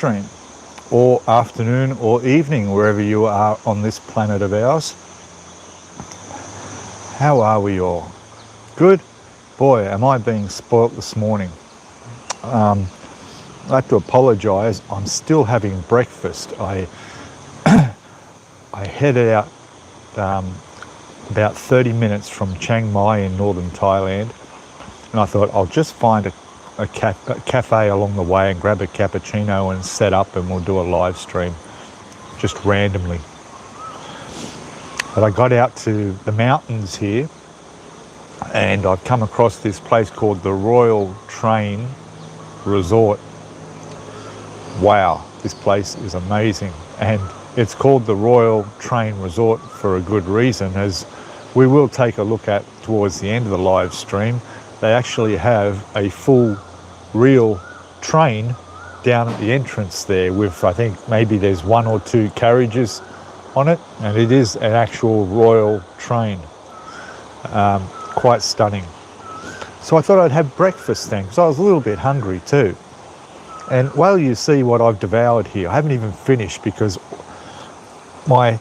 stream, or afternoon or evening, wherever you are on this planet of ours. How are we all? Good? Boy, am I being spoilt this morning. I have to apologise, I'm still having breakfast. I headed out about 30 minutes from Chiang Mai in northern Thailand, and I thought I'll just find a cafe along the way and grab a cappuccino and set up, and we'll do a live stream just randomly. But I got out to the mountains here and I've come across this place called the Royal Train Resort. Wow, this place is amazing, and it's called the Royal Train Resort for a good reason, as we will take a look at towards the end of the live stream. They actually have a full real train down at the entrance there with, I think maybe there's 1 or 2 carriages on it, and it is an actual royal train. Quite stunning. So I thought I'd have breakfast then, because I was a little bit hungry too. And while you see what I've devoured here, I haven't even finished, because I'll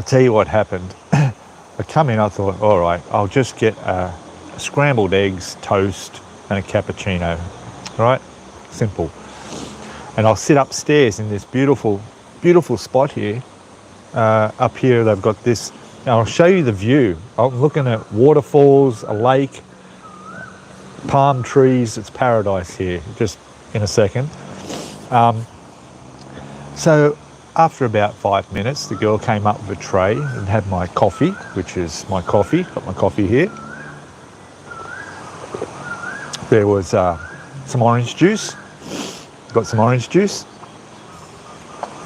tell you what happened. I come in, I thought, all right, I'll just get scrambled eggs, toast, and a cappuccino, right? Simple. And I'll sit upstairs in this beautiful, beautiful spot here. Up here, they've got this. I'll show you the view. I'm looking at waterfalls, a lake, palm trees. It's paradise here, just in a second. So after about 5 minutes, the girl came up with a tray and had my coffee, which is my coffee. Got my coffee here. There was some orange juice. Got some orange juice.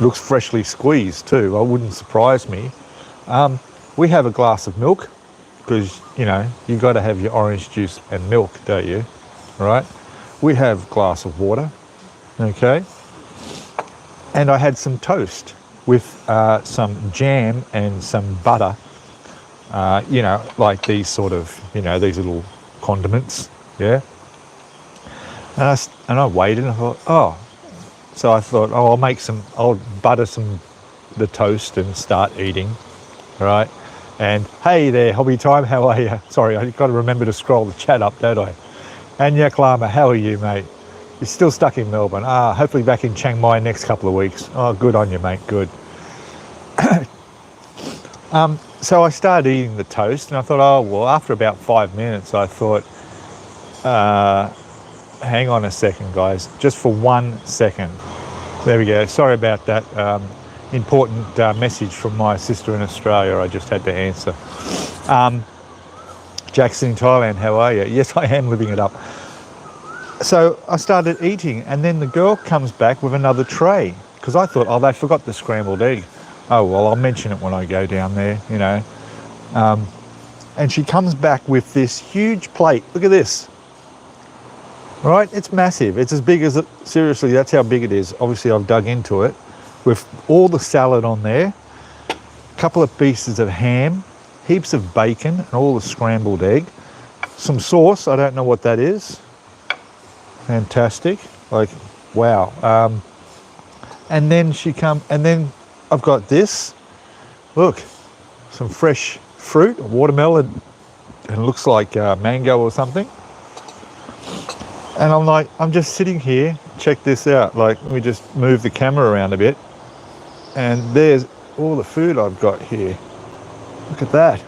Looks freshly squeezed too. It wouldn't surprise me. We have a glass of milk, because, you know, you got to have your orange juice and milk, don't you? Right? We have a glass of water. Okay. And I had some toast with some jam and some butter. You know, like these sort of, you know, these little condiments. Yeah. And I waited and I thought, oh. So I thought, oh, I'll butter the toast and start eating. Right. And hey there, Hobby Time, how are you? Sorry, I've got to remember to scroll the chat up, don't I? And Yaklama, how are you, mate? You're still stuck in Melbourne. Hopefully back in Chiang Mai next couple of weeks. Oh, good on you, mate, good. So I started eating the toast, and I thought, oh, well, after about 5 minutes, I thought, hang on a second, guys, just for 1 second. There we go, sorry about that. Important message from my sister in Australia I just had to answer. Jackson in Thailand, how are you? Yes, I am living it up. So I started eating, and then the girl comes back with another tray, because I thought, oh, they forgot the scrambled egg. Oh, well, I'll mention it when I go down there, you know. And she comes back with this huge plate. Look at this. Right? It's massive. It's as big as it. Seriously, that's how big it is. Obviously, I've dug into it. With all the salad on there, a couple of pieces of ham, heaps of bacon, and all the scrambled egg. Some sauce, I don't know what that is. Fantastic. Like, wow. And then and then I've got this. Look, some fresh fruit, watermelon, and it looks like mango or something. And I'm like, I'm just sitting here, check this out. Like, let me just move the camera around a bit. And there's all the food I've got here. Look at that.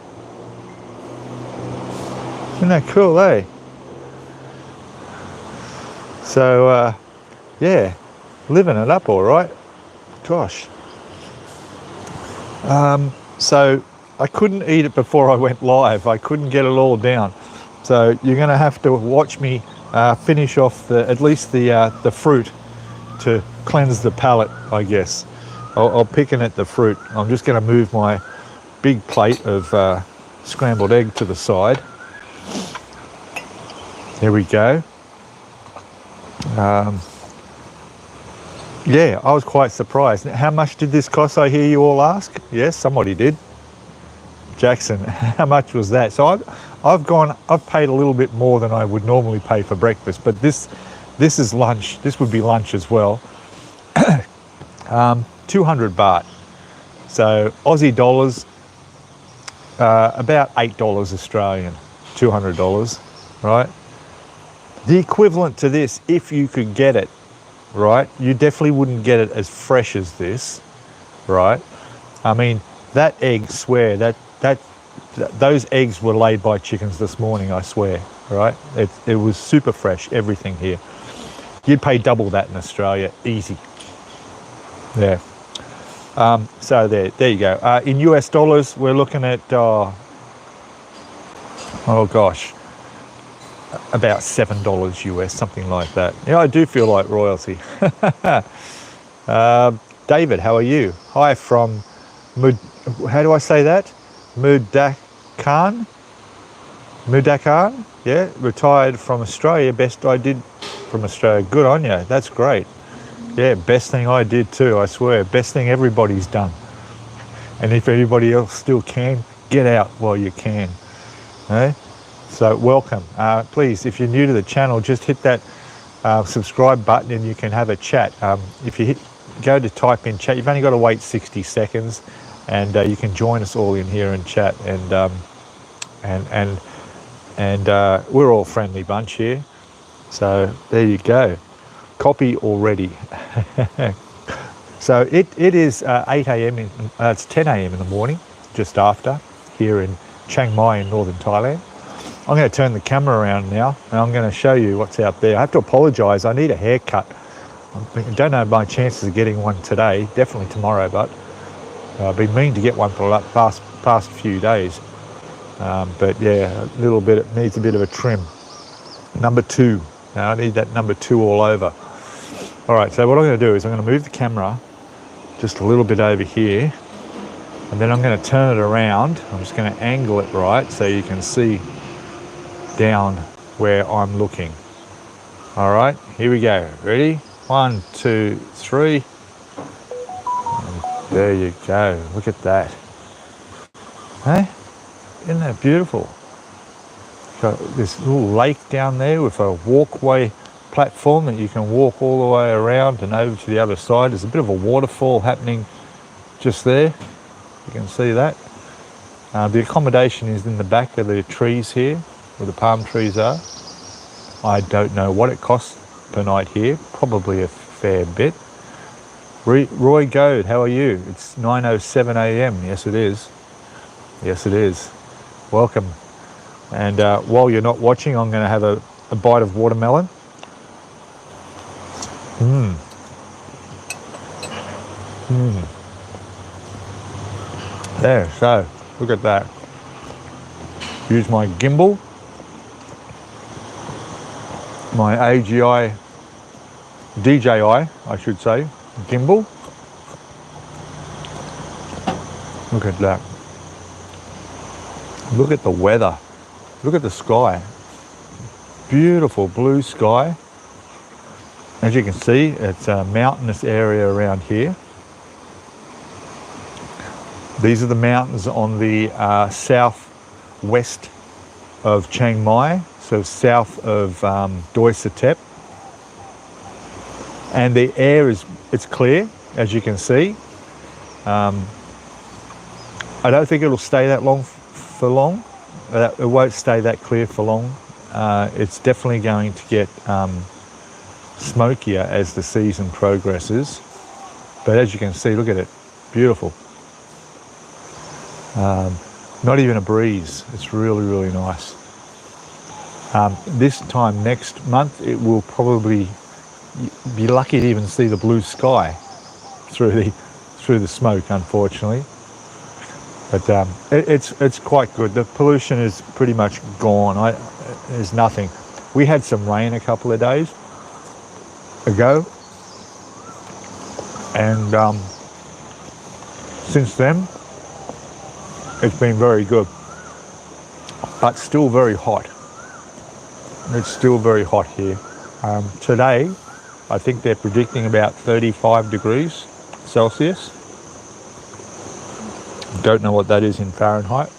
Isn't that cool, eh? So, yeah, living it up all right. Gosh. So I couldn't eat it before I went live. I couldn't get it all down. So you're going to have to watch me finish off at least the fruit to cleanse the palate, I guess. I'll pick in at the fruit. I'm just going to move my big plate of scrambled egg to the side. There we go. Yeah, I was quite surprised. How much did this cost, I hear you all ask? Yes, somebody did. Jackson, how much was that? So I've paid a little bit more than I would normally pay for breakfast, but this is lunch. This would be lunch as well. 200 baht. So Aussie dollars, about $8 Australian, $200, right? The equivalent to this, if you could get it, right, you definitely wouldn't get it as fresh as this, right? I mean, that egg, swear, those eggs were laid by chickens this morning, I swear, right? It was super fresh, everything here. You'd pay double that in Australia, easy. Yeah. So there you go. In US dollars, we're looking at, oh gosh, about $7 US, something like that. Yeah, I do feel like royalty. David, how are you? Hi from how do I say that? Mudakan? Yeah, retired from Australia. Best I did from Australia. Good on you. That's great. Yeah, best thing I did too, I swear. Best thing everybody's done. And if anybody else still can, get out while you can. Eh? So welcome. Please, if you're new to the channel, just hit that subscribe button and you can have a chat. If you go to type in chat, you've only got to wait 60 seconds and you can join us all in here and chat. And we're all friendly bunch here. So there you go. Copy already. So it is 8 a.m. It's 10 a.m. in the morning, just after, here in Chiang Mai in northern Thailand. I'm going to turn the camera around now and I'm going to show you what's out there. I have to apologise, I need a haircut. I don't know my chances of getting one today, definitely tomorrow, but I've been meaning to get one for the past few days. But yeah, a little bit, it needs a bit of a trim. Number 2. Now I need that number 2 all over. All right, so what I'm going to do is I'm going to move the camera just a little bit over here, and then I'm going to turn it around. I'm just going to angle it right so you can see down where I'm looking. All right, here we go. Ready? 1, 2, 3. And there you go. Look at that. Hey, isn't that beautiful? Got this little lake down there with a walkway platform that you can walk all the way around and over to the other side. There's a bit of a waterfall happening just there. You can see that. The accommodation is in the back of the trees here, where the palm trees are. I don't know what it costs per night here. Probably a fair bit. Roy Goad, how are you? It's 9:07 a.m. Yes, it is. Yes, it is. Welcome. And while you're not watching, I'm going to have a bite of watermelon. There, so look at that. Use my gimbal, my AGI, DJI, I should say, gimbal. Look at that. Look at the weather. Look at the sky. Beautiful blue sky. As you can see, it's a mountainous area around here. These are the mountains on the southwest of Chiang Mai, so south of Doi Satep. And the air it's clear, as you can see. I don't think it'll stay that long for long. It won't stay that clear for long. It's definitely going to get smokier as the season progresses. But as you can see, look at it, beautiful. Not even a breeze. It's really, really nice. This time next month, it will probably be lucky to even see the blue sky through the smoke, unfortunately. But it's quite good. The pollution is pretty much gone. There's nothing. We had some rain a couple of days ago, and since then it's been very good, but still very hot. It's still very hot here. Today I think they're predicting about 35 degrees Celsius. Don't know what that is in Fahrenheit.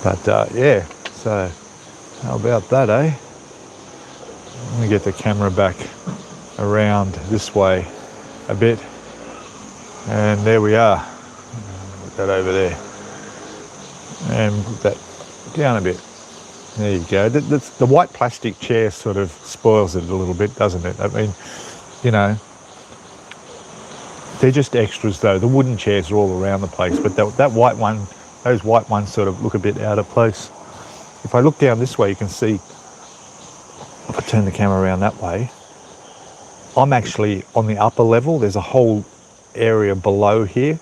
But yeah, so how about that, eh? Let me get the camera back around this way a bit. And there we are. Put that over there. And put that down a bit. There you go. The white plastic chair sort of spoils it a little bit, doesn't it? I mean, you know, they're just extras though. The wooden chairs are all around the place, but that white one, those white ones sort of look a bit out of place. If I look down this way, you can see, if I turn the camera around that way, I'm actually on the upper level. There's a whole area below here,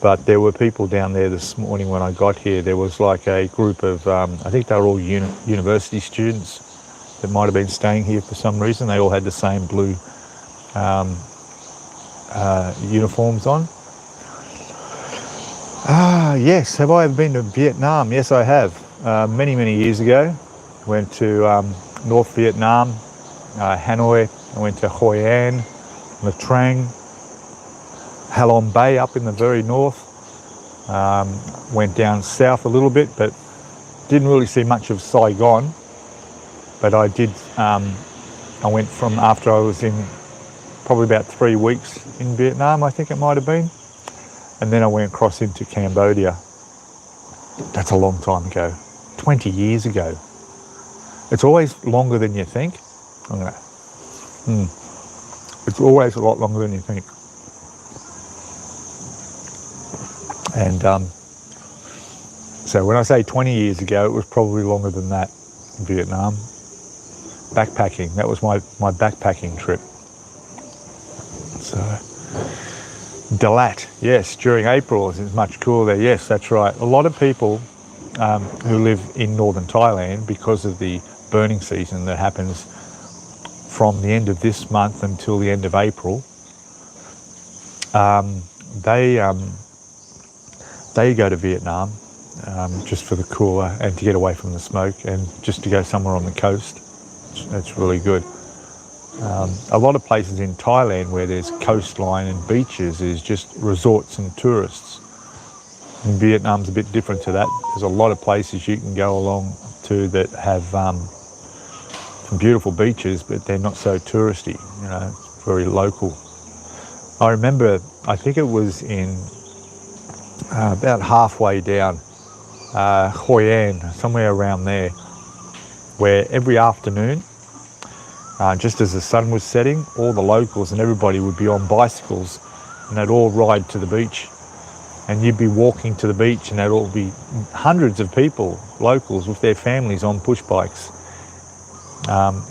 but there were people down there this morning when I got here. There was like a group of, I think they were all university students that might have been staying here for some reason. They all had the same blue uniforms on. Yes, have I ever been to Vietnam? Yes, I have. Many years ago. Went to North Vietnam, Hanoi. I went to Hoi An, Nha Trang, Halong Bay up in the very north. Went down south a little bit, but didn't really see much of Saigon. But I did, I went from after I was in probably about 3 weeks in Vietnam, I think it might have been. And then I went across into Cambodia. That's a long time ago, 20 years ago. It's always longer than you think. It's always a lot longer than you think. And so when I say 20 years ago, it was probably longer than that in Vietnam. Backpacking, that was my backpacking trip. So, Dalat, yes, during April it's much cooler there. Yes, that's right. A lot of people who live in northern Thailand, because of the burning season that happens from the end of this month until the end of April, they go to Vietnam just for the cooler and to get away from the smoke and just to go somewhere on the coast. That's really good. A lot of places in Thailand where there's coastline and beaches is just resorts and tourists. And Vietnam's a bit different to that. There's a lot of places you can go along to that have some beautiful beaches, but they're not so touristy, you know, very local. I remember, I think it was in about halfway down Hoi An, somewhere around there, where every afternoon, just as the sun was setting, all the locals and everybody would be on bicycles and they'd all ride to the beach. And you'd be walking to the beach and there'd all be hundreds of people, locals, with their families on push bikes,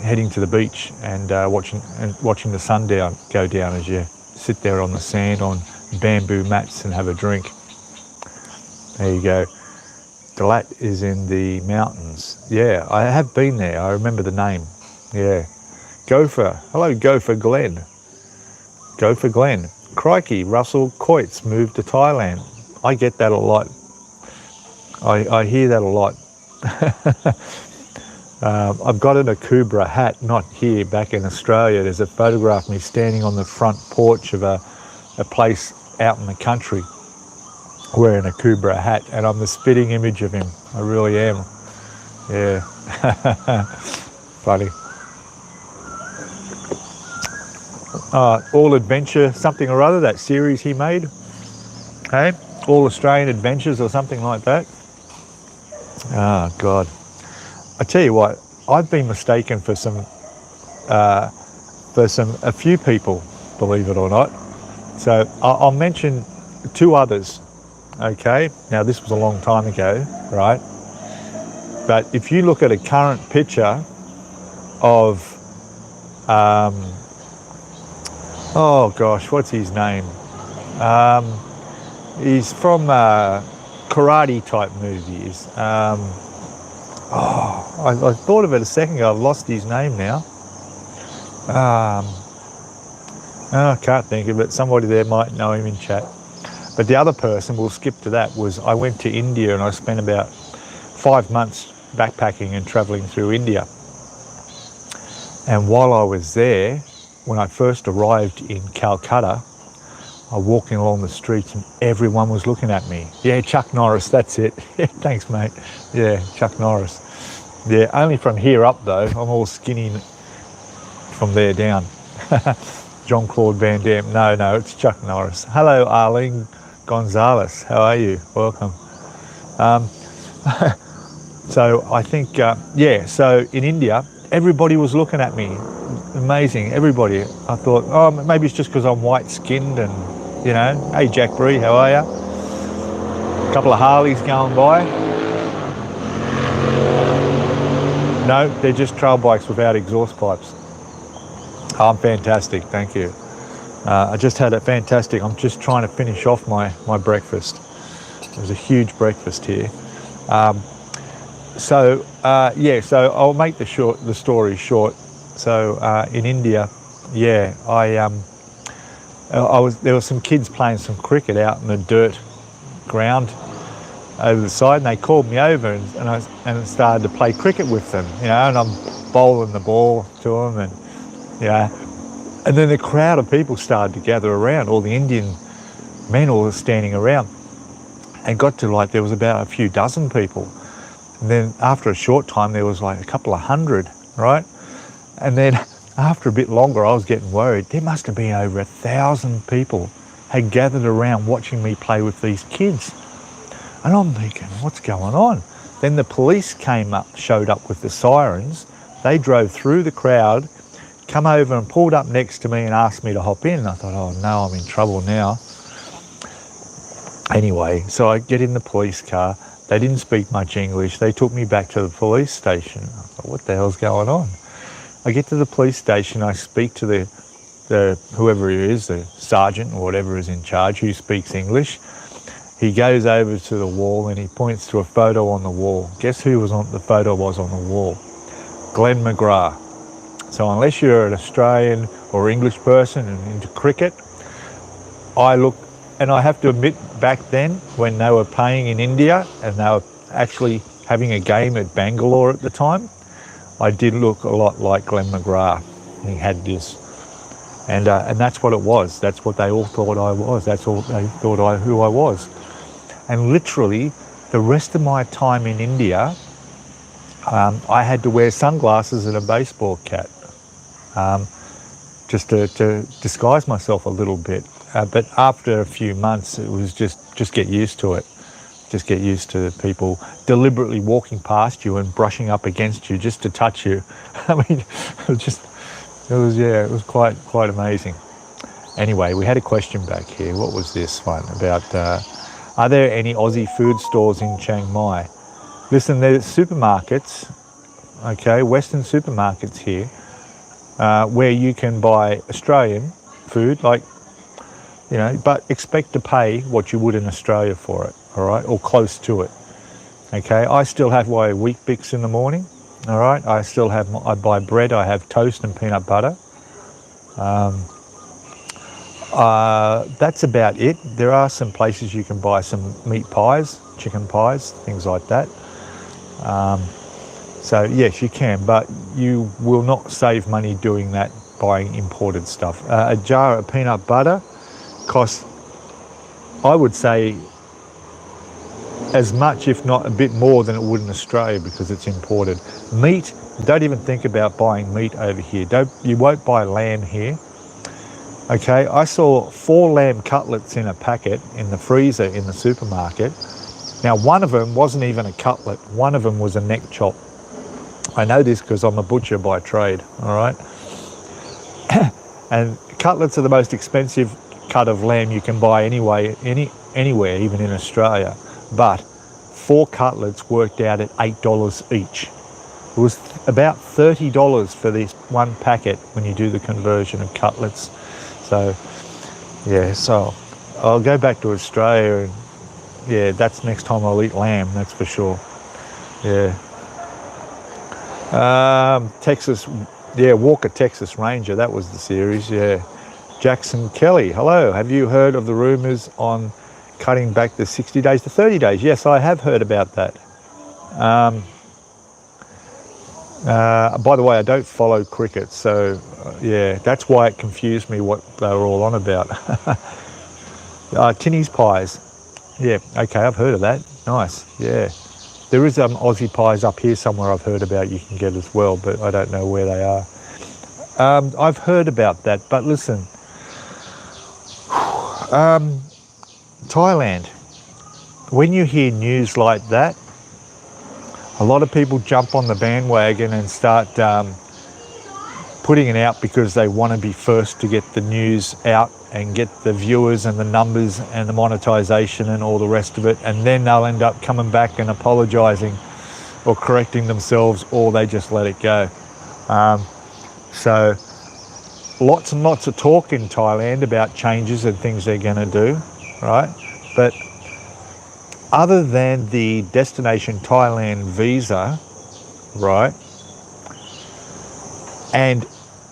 heading to the beach and watching the sun go down as you sit there on the sand on bamboo mats and have a drink. There you go. Dalat is in the mountains. Yeah, I have been there. I remember the name. Yeah. Gopher. Hello, Gopher Glenn. Gopher Glenn. Crikey, Russell Coates moved to Thailand. I get that a lot. I hear that a lot. I've got an Akubra hat, not here, back in Australia. There's a photograph of me standing on the front porch of a place out in the country wearing a Akubra hat, and I'm the spitting image of him. I really am. Yeah. Funny. All Adventure something or other, that series he made. Hey, All Australian Adventures or something like that. Oh God, I tell you what, I've been mistaken for a few people, believe it or not. So I'll mention two others. Okay, now this was a long time ago, right? But if you look at a current picture of oh gosh, what's his name? He's from karate type movies. I thought of it a second ago. I've lost his name now. I can't think of it. Somebody there might know him in chat. But the other person, we'll skip to that, was I went to India and I spent about 5 months backpacking and travelling through India. And while I was there, when I first arrived in Calcutta, I was walking along the streets and everyone was looking at me. Yeah, Chuck Norris, that's it. Yeah, thanks, mate. Yeah, Chuck Norris. Yeah, only from here up though. I'm all skinny from there down. Jean-Claude Van Damme. No, it's Chuck Norris. Hello, Arlene Gonzalez. How are you? Welcome. So I think, so in India, everybody was looking at me. Amazing, everybody. I thought, oh, maybe it's just because I'm white-skinned and, hey, Jack Bree, how are you? A couple of Harleys going by. No, they're just trail bikes without exhaust pipes. I'm fantastic, thank you. I just had a fantastic, I'm just trying to finish off my breakfast. It was a huge breakfast here. So I'll make the story short. So in India, there were some kids playing some cricket out in the dirt ground over the side, and they called me over and I started to play cricket with them, and I'm bowling the ball to them, and and then the crowd of people started to gather around, all the Indian men all standing around, and got to there was about a few dozen people, and then after a short time there was a couple of hundred, right? And then after a bit longer I was getting worried. There must have been over 1,000 people had gathered around watching me play with these kids. And I'm thinking, what's going on? Then the police showed up with the sirens. They drove through the crowd, come over and pulled up next to me and asked me to hop in. And I thought, oh no, I'm in trouble now. Anyway, so I get in the police car. They didn't speak much English. They took me back to the police station. I thought, what the hell's going on? I get to the police station. I speak to the whoever he is, the sergeant or whatever is in charge, who speaks English. He goes over to the wall and he points to a photo on the wall. Guess who the photo was on the wall? Glenn McGrath. So unless you're an Australian or English person and into cricket, I have to admit, back then when they were playing in India and they were actually having a game at Bangalore at the time, I did look a lot like Glenn McGrath. He had this. And that's what it was. That's what they all thought I was. That's all they thought who I was. And literally, the rest of my time in India, I had to wear sunglasses and a baseball cap, just to disguise myself a little bit. But after a few months, it was just get used to it. Just get used to people deliberately walking past you and brushing up against you just to touch you. I mean, it was quite amazing. Anyway, we had a question back here. What was this one about? Are there any Aussie food stores in Chiang Mai? Listen, there's supermarkets, okay, Western supermarkets here, where you can buy Australian food, but expect to pay what you would in Australia for it, all right, or close to it. Okay, I still have my Wheat Bix in the morning, all right. I buy bread. I have toast and peanut butter. That's about it. There are some places you can buy some meat pies, chicken pies, things like that. So yes, you can, but you will not save money doing that, buying imported stuff. A jar of peanut butter costs, I would say, as much, if not a bit more than it would in Australia, because it's imported. Meat, don't even think about buying meat over here. You won't buy lamb here. Okay, I saw 4 lamb cutlets in a packet in the freezer in the supermarket. Now, one of them wasn't even a cutlet. One of them was a neck chop. I know this because I'm a butcher by trade, all right? And cutlets are the most expensive cut of lamb you can buy anywhere, even in Australia. But 4 cutlets worked out at $8 each. It was about $30 for this one packet when you do the conversion of cutlets. So, yeah, so I'll go back to Australia and, yeah, that's next time I'll eat lamb, that's for sure. Yeah. Texas, yeah, Walker Texas Ranger, that was the series, yeah. Jackson Kelly, hello, have you heard of the rumours on cutting back the 60 days to 30 days? Yes, I have heard about that. By the way, I don't follow cricket, so yeah, that's why it confused me what they were all on about. Kinney's pies. Yeah, okay, I've heard of that. Nice, yeah. There is Aussie pies up here somewhere I've heard about you can get as well, but I don't know where they are. I've heard about that, but listen, Thailand, when you hear news like that, a lot of people jump on the bandwagon and start putting it out because they want to be first to get the news out and get the viewers and the numbers and the monetization and all the rest of it, and then they'll end up coming back and apologizing or correcting themselves, or they just let it go. So lots and lots of talk in Thailand about changes and things they're going to do, right? But other than the Destination Thailand visa, right, and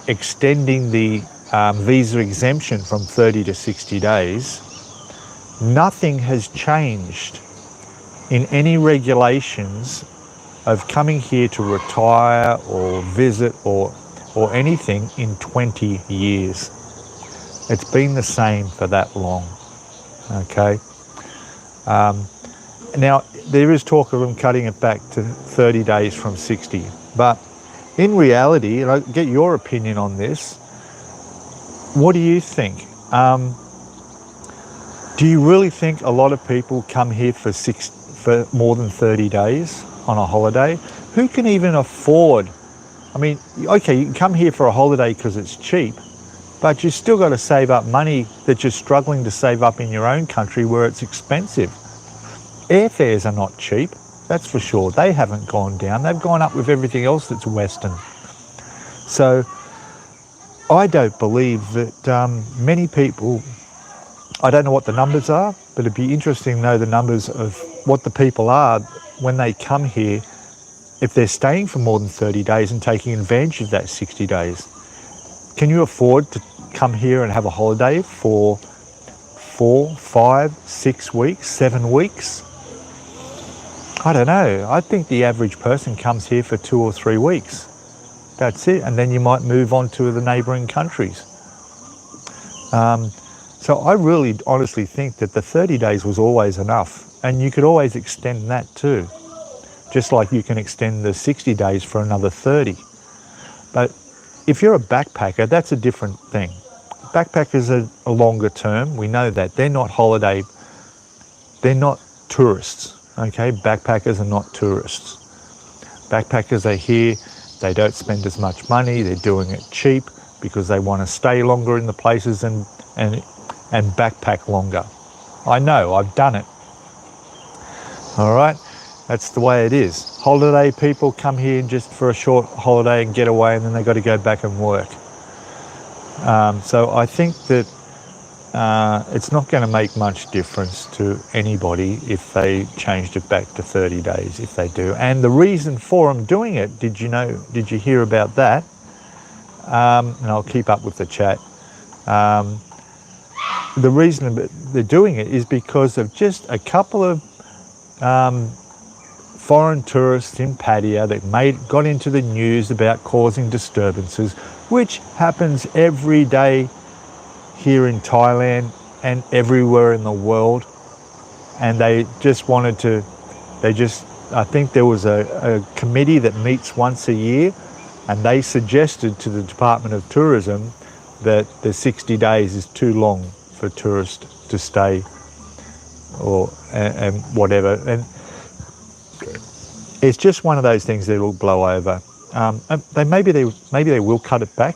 extending the visa exemption from 30 to 60 days, nothing has changed in any regulations of coming here to retire or visit or anything in 20 years. It's been the same for that long, okay? Now, there is talk of them cutting it back to 30 days from 60, but in reality, and I'll get your opinion on this, what do you think? Do you really think a lot of people come here for more than 30 days on a holiday? Who can even afford? I mean, okay, you can come here for a holiday because it's cheap, but you've still got to save up money that you're struggling to save up in your own country where it's expensive. Airfares are not cheap, that's for sure. They haven't gone down. They've gone up with everything else that's Western. So I don't believe that many people, I don't know what the numbers are, but it'd be interesting to know the numbers of what the people are when they come here, if they're staying for more than 30 days and taking advantage of that 60 days. Can you afford to come here and have a holiday for 4, 5, 6 weeks, 7 weeks? I don't know. I think the average person comes here for 2 or 3 weeks. That's it. And then you might move on to the neighbouring countries. So I really honestly think that the 30 days was always enough. And you could always extend that too. Just like you can extend the 60 days for another 30. But if you're a backpacker, that's a different thing. Backpackers are a longer term. We know that. They're not holiday. They're not tourists. Okay, backpackers are not tourists. Backpackers are here, they don't spend as much money, they're doing it cheap because they want to stay longer in the places and backpack longer. I know, I've done it. All right, that's the way it is. Holiday people come here just for a short holiday and get away, and then they've got to go back and work. So I think that it's not going to make much difference to anybody if they changed it back to 30 days, if they do. And the reason for them doing it, did you hear about that? And I'll keep up with the chat. The reason they're doing it is because of just a couple of foreign tourists in Pattaya that got into the news about causing disturbances, which happens every day here in Thailand and everywhere in the world. And they just wanted to, I think there was a committee that meets once a year, and they suggested to the Department of Tourism that the 60 days is too long for tourists to stay and whatever. And it's just one of those things that will blow over. Maybe they will cut it back.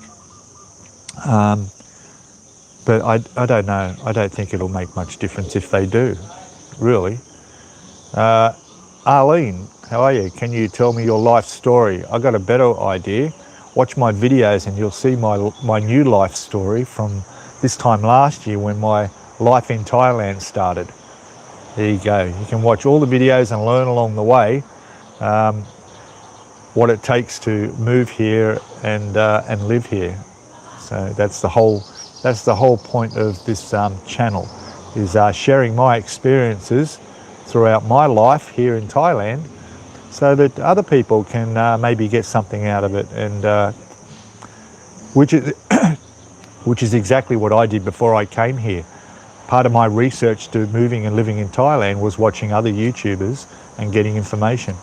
But I don't know. I don't think it'll make much difference if they do, really. Arlene, how are you? Can you tell me your life story? I got a better idea. Watch my videos and you'll see my new life story from this time last year when my life in Thailand started. There you go. You can watch all the videos and learn along the way what it takes to move here and live here. So that's the whole point of this channel, is sharing my experiences throughout my life here in Thailand, so that other people can maybe get something out of it, and which is exactly what I did before I came here. Part of my research to moving and living in Thailand was watching other YouTubers and getting information.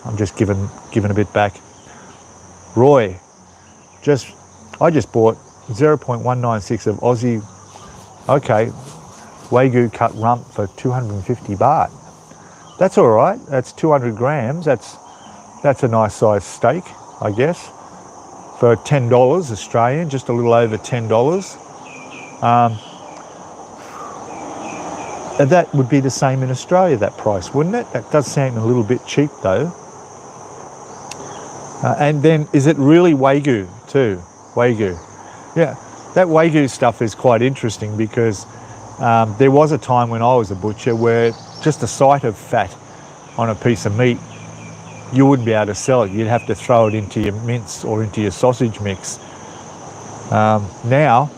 I'm just giving a bit back. Roy, just I just bought 0.196 of Aussie, okay, Wagyu cut rump for 250 baht. That's all right. That's 200 grams. That's a nice sized steak, I guess, for $10 Australian, just a little over $10. That would be the same in Australia, that price, wouldn't it? That does sound a little bit cheap though. And then, is it really Wagyu too? Wagyu. Yeah, that Wagyu stuff is quite interesting because there was a time when I was a butcher where just the sight of fat on a piece of meat, you wouldn't be able to sell it. You'd have to throw it into your mince or into your sausage mix. Now,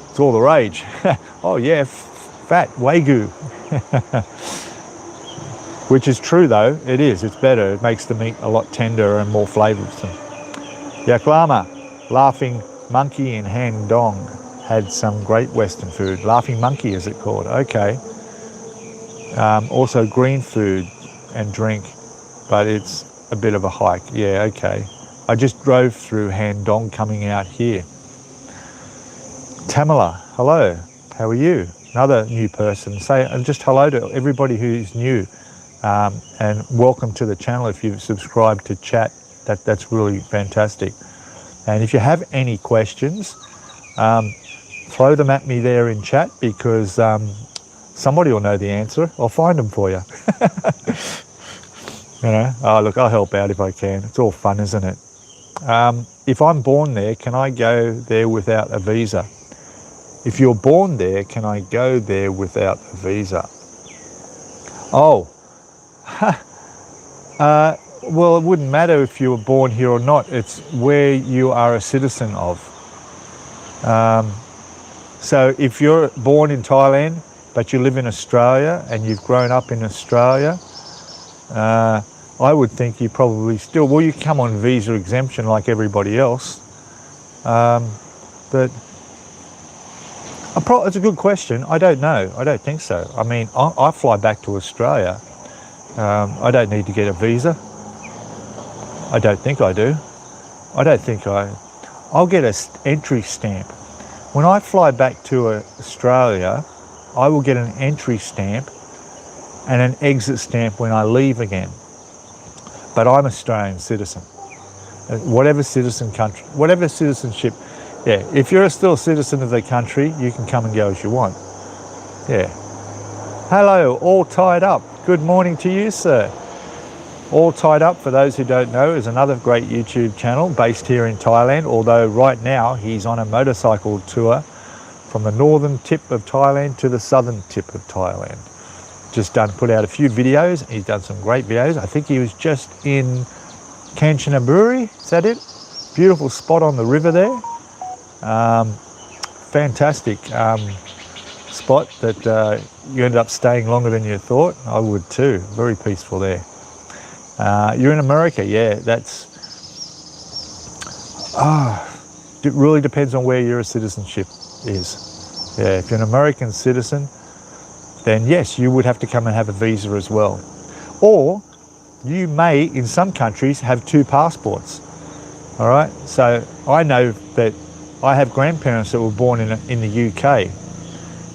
it's all the rage. Oh yeah, fat, Wagyu. Which is true though, it is, it's better. It makes the meat a lot tender and more flavoursome. Yaklama, Laughing Monkey in Han Dong had some great Western food. Laughing Monkey is it called? Okay. Also green food and drink, but it's a bit of a hike. Yeah, okay. I just drove through Han Dong coming out here. Tamala, hello, how are you? Another new person. Say just hello to everybody who's new, and welcome to the channel. If you've subscribed to chat, that's really fantastic. And if you have any questions, throw them at me there in chat, because somebody will know the answer. I'll find them for you. You know, oh look, I'll help out if I can. It's all fun, isn't it? If I'm born there, can I go there without a visa? If you're born there, can I go there without a visa? Oh, well, it wouldn't matter if you were born here or not. It's where you are a citizen of. So if you're born in Thailand, but you live in Australia and you've grown up in Australia, I would think you probably still, well, you come on visa exemption like everybody else. But it's a good question. I don't know. I don't think so. I mean, I fly back to Australia. I don't need to get a visa. I don't think I do. I don't think I'll get an entry stamp. When I fly back to Australia, I will get an entry stamp and an exit stamp when I leave again. But I'm Australian citizen. Whatever citizenship, yeah, if you're still a citizen of the country, you can come and go as you want. Yeah. Hello, All Tied Up. Good morning to you, sir. All Tied Up, for those who don't know, is another great YouTube channel based here in Thailand, although right now he's on a motorcycle tour from the northern tip of Thailand to the southern tip of Thailand. Just put out a few videos. He's done some great videos. I think he was just in Kanchanaburi, is that it? Beautiful spot on the river there. Fantastic spot that you ended up staying longer than you thought. I would too. Very peaceful there. You're in America, yeah. It really depends on where your citizenship is. Yeah, if you're an American citizen, then yes, you would have to come and have a visa as well. Or you may, in some countries, have two passports. All right, so I know that I have grandparents that were born in the UK,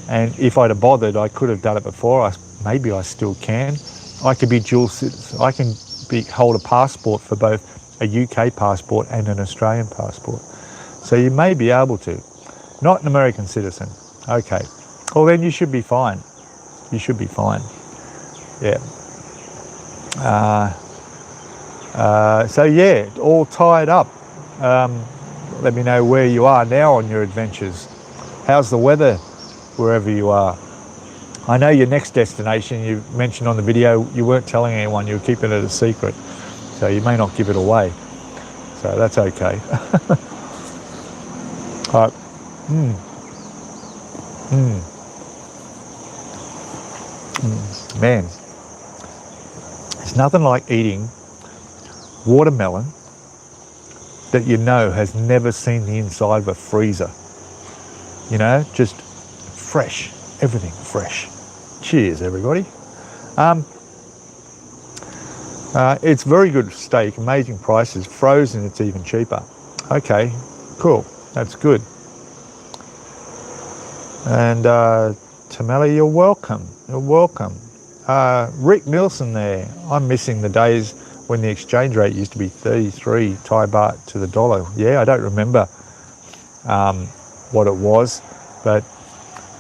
and if I'd have bothered, I could have done it before. Maybe I still can. I could be dual citizen. I can hold a passport for both a UK passport and an Australian passport. So you may be able to. Not an American citizen. Okay. Well, then you should be fine. You should be fine. Yeah. So yeah, all tied up. Let me know where you are now on your adventures. How's the weather wherever you are? I know your next destination, you mentioned on the video, you weren't telling anyone, you were keeping it a secret. So you may not give it away. So that's okay. All right. Man, it's nothing like eating watermelon that you know has never seen the inside of a freezer. You know, just fresh, everything fresh. Cheers, everybody. It's very good steak, amazing prices. Frozen, it's even cheaper. Okay, cool. That's good. And Tamela, you're welcome. You're welcome. Rick Nielsen there. I'm missing the days when the exchange rate used to be 33 Thai baht to the dollar. Yeah, I don't remember what it was, but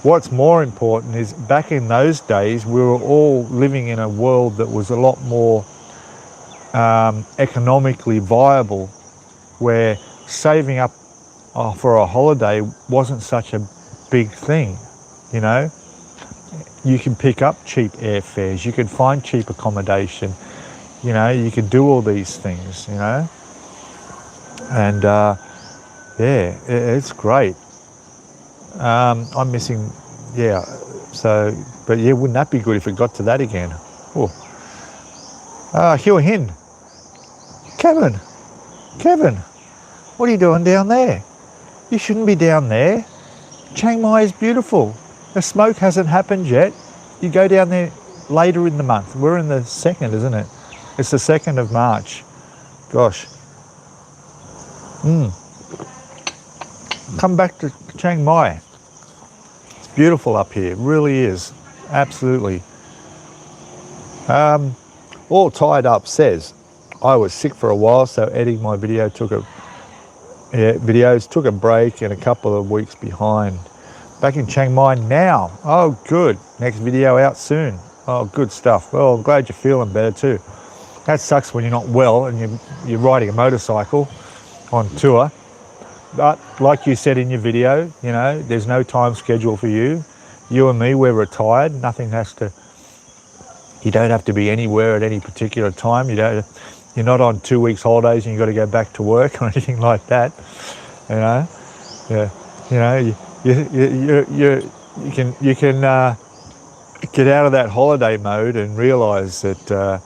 what's more important is back in those days we were all living in a world that was a lot more economically viable, where saving up for a holiday wasn't such a big thing. You know, you can pick up cheap airfares, you can find cheap accommodation, you know, you can do all these things, you know, and yeah, it's great. I'm missing, yeah, so, but yeah, wouldn't that be good if it got to that again? Oh, Hugh Hin, Kevin, what are you doing down there? You shouldn't be down there. Chiang Mai is beautiful. The smoke hasn't happened yet. You go down there later in the month. We're in the 2nd, isn't it? It's the 2nd of March. Gosh. Come back to Chiang Mai. It's beautiful up here. It really is. Absolutely. All Tied Up says, I was sick for a while, so editing my video took a break and a couple of weeks behind. Back in Chiang Mai now. Oh, good. Next video out soon. Oh, good stuff. Well, I'm glad you're feeling better too. That sucks when you're not well and you're riding a motorcycle on tour. But like you said in your video, you know, there's no time schedule for you. You and me, we're retired. Nothing has to, you don't have to be anywhere at any particular time. You're not on 2 weeks holidays and you've got to go back to work or anything like that. You know, yeah, you know, you can get out of that holiday mode and realise that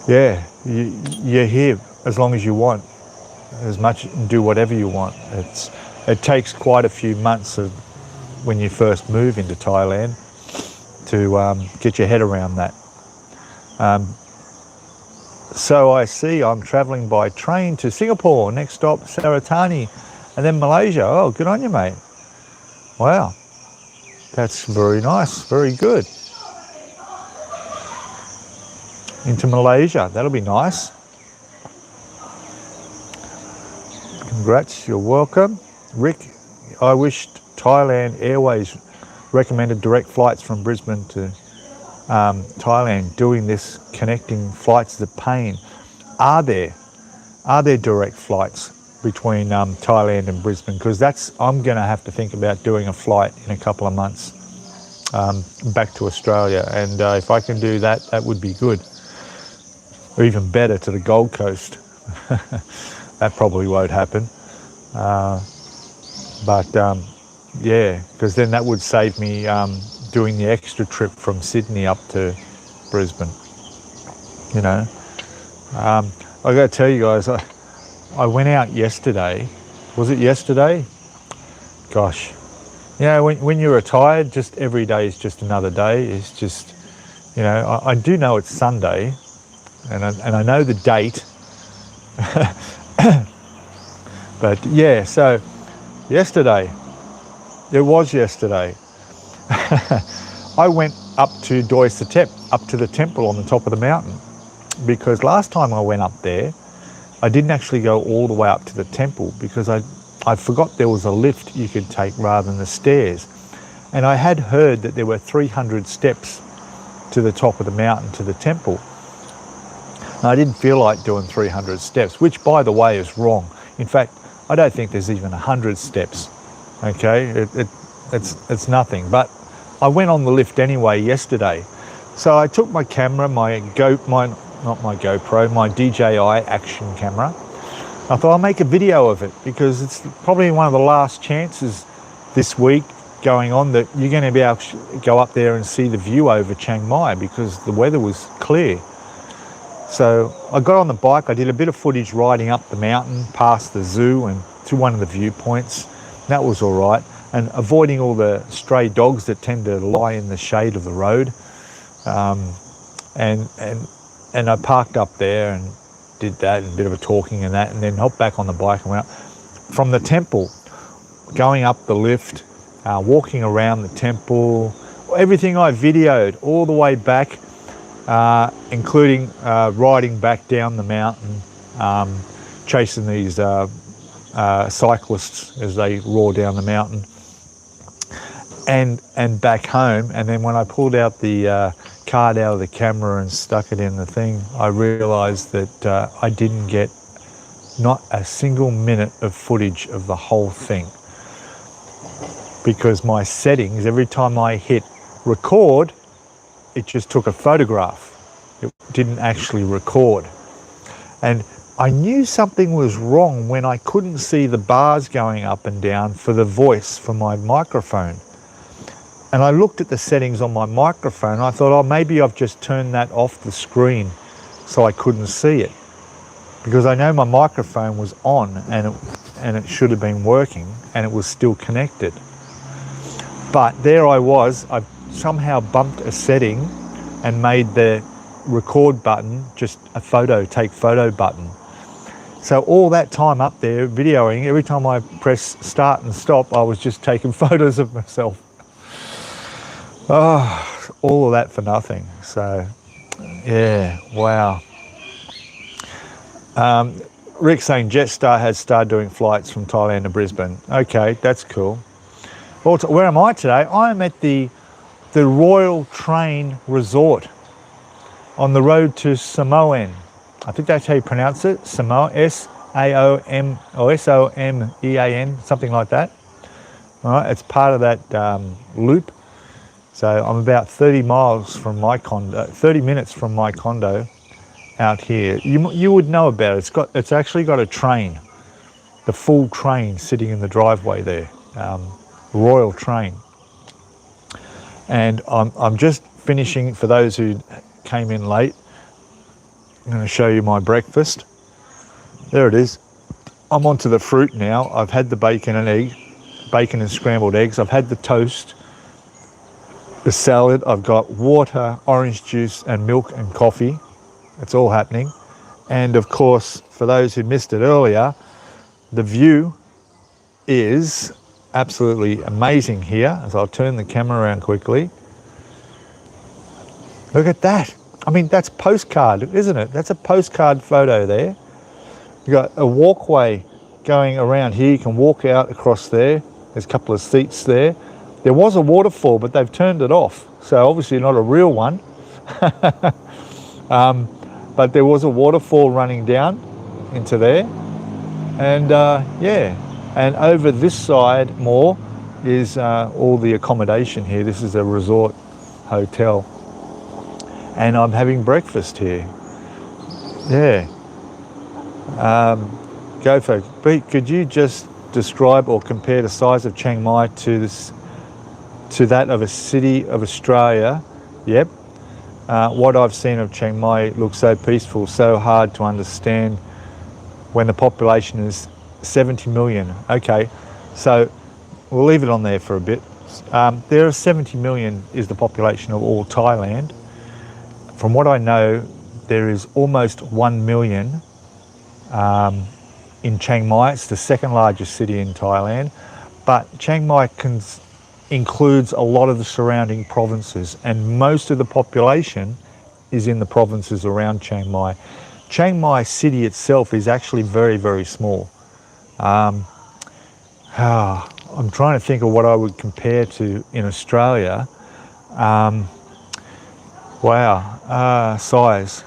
yeah, you're here as long as you want, as much, do whatever you want. It takes quite a few months of when you first move into Thailand to get your head around that. So I see I'm travelling by train to Singapore, next stop Saratani, and then Malaysia. Oh, good on you, mate. Wow, that's very nice, very good. Into Malaysia, that'll be nice. Congrats, you're welcome. Rick, I wished Thailand Airways recommended direct flights from Brisbane to Thailand. Doing this connecting flights is a pain. Are there direct flights between Thailand and Brisbane? Because I'm going to have to think about doing a flight in a couple of months back to Australia, and if I can do that, that would be good. Or even better, to the Gold Coast. That probably won't happen. But yeah, because then that would save me doing the extra trip from Sydney up to Brisbane. You know, I got to tell you guys, I went out yesterday. Was it yesterday? Gosh, you know, when you're retired, just every day is just another day. It's just, you know, I do know it's Sunday, and I know the date. But yeah, so yesterday, it was yesterday. I went up to Doi Satep, up to the temple on the top of the mountain, because last time I went up there, I didn't actually go all the way up to the temple because I forgot there was a lift you could take rather than the stairs. And I had heard that there were 300 steps to the top of the mountain to the temple. And I didn't feel like doing 300 steps, which by the way is wrong. In fact, I don't think there's even 100 steps. Okay, it's nothing. But I went on the lift anyway yesterday. So I took my camera, my GoPro, my DJI action camera. I thought I'll make a video of it because it's probably one of the last chances this week going on that you're going to be able to go up there and see the view over Chiang Mai because the weather was clear. So I got on the bike, I did a bit of footage riding up the mountain past the zoo and to one of the viewpoints. That was all right. And avoiding all the stray dogs that tend to lie in the shade of the road. And I parked up there and did that and a bit of a talking and that, and then hopped back on the bike and went up. from the temple, going up the lift, walking around the temple, everything I videoed all the way back, including riding back down the mountain, chasing these cyclists as they roar down the mountain, and back home. And then when I pulled out the card out of the camera and stuck it in the thing, I realised that I didn't get not a single minute of footage of the whole thing, because my settings, every time I hit record, it just took a photograph. It didn't actually record. And I knew something was wrong when I couldn't see the bars going up and down for the voice for my microphone. And I looked at the settings on my microphone and I thought, oh, maybe I've just turned that off the screen so I couldn't see it. Because I know my microphone was on and it should have been working and it was still connected. But there I was, I somehow bumped a setting and made the record button just a take photo button. So all that time up there videoing, every time I press start and stop, I was just taking photos of myself. Oh, all of that for nothing. So yeah, wow. Rick saying Jetstar has started doing flights from Thailand to Brisbane. Okay, that's cool. Well, where am I today? I am at the Royal Train Resort on the road to Samoan. I think that's how you pronounce it, Samoan, S-A-O-M or S-O-M-E-A-N, something like that. All right, it's part of that loop. So I'm about 30 miles from my condo, 30 minutes from my condo out here. You would know about it. It's actually got a train, the full train sitting in the driveway there, Royal Train. And I'm just finishing, for those who came in late, I'm going to show you my breakfast. There it is. I'm onto the fruit now. I've had the bacon and scrambled eggs. I've had the toast, the salad. I've got water, orange juice and milk and coffee. It's all happening. And of course, for those who missed it earlier, the view is absolutely amazing here. As I'll turn the camera around quickly. Look at that. I mean, that's postcard, isn't it? That's a postcard photo there. You've got a walkway going around here. You can walk out across there. There's a couple of seats there. There was a waterfall, but they've turned it off. So obviously not a real one. But there was a waterfall running down into there. And yeah, and over this side more is all the accommodation here. This is a resort hotel. And I'm having breakfast here. Yeah. Go for it. Pete, could you just describe or compare the size of Chiang Mai to that of a city of Australia? Yep. What I've seen of Chiang Mai looks so peaceful, so hard to understand when the population is 70 million. Okay, so we'll leave it on there for a bit. There are 70 million is the population of all Thailand. From what I know, there is almost 1 million in Chiang Mai. It's the second largest city in Thailand, but Chiang Mai includes a lot of the surrounding provinces, and most of the population is in the provinces around Chiang Mai. Chiang Mai city itself is actually very, very small. I'm trying to think of what I would compare to in Australia. Wow, size.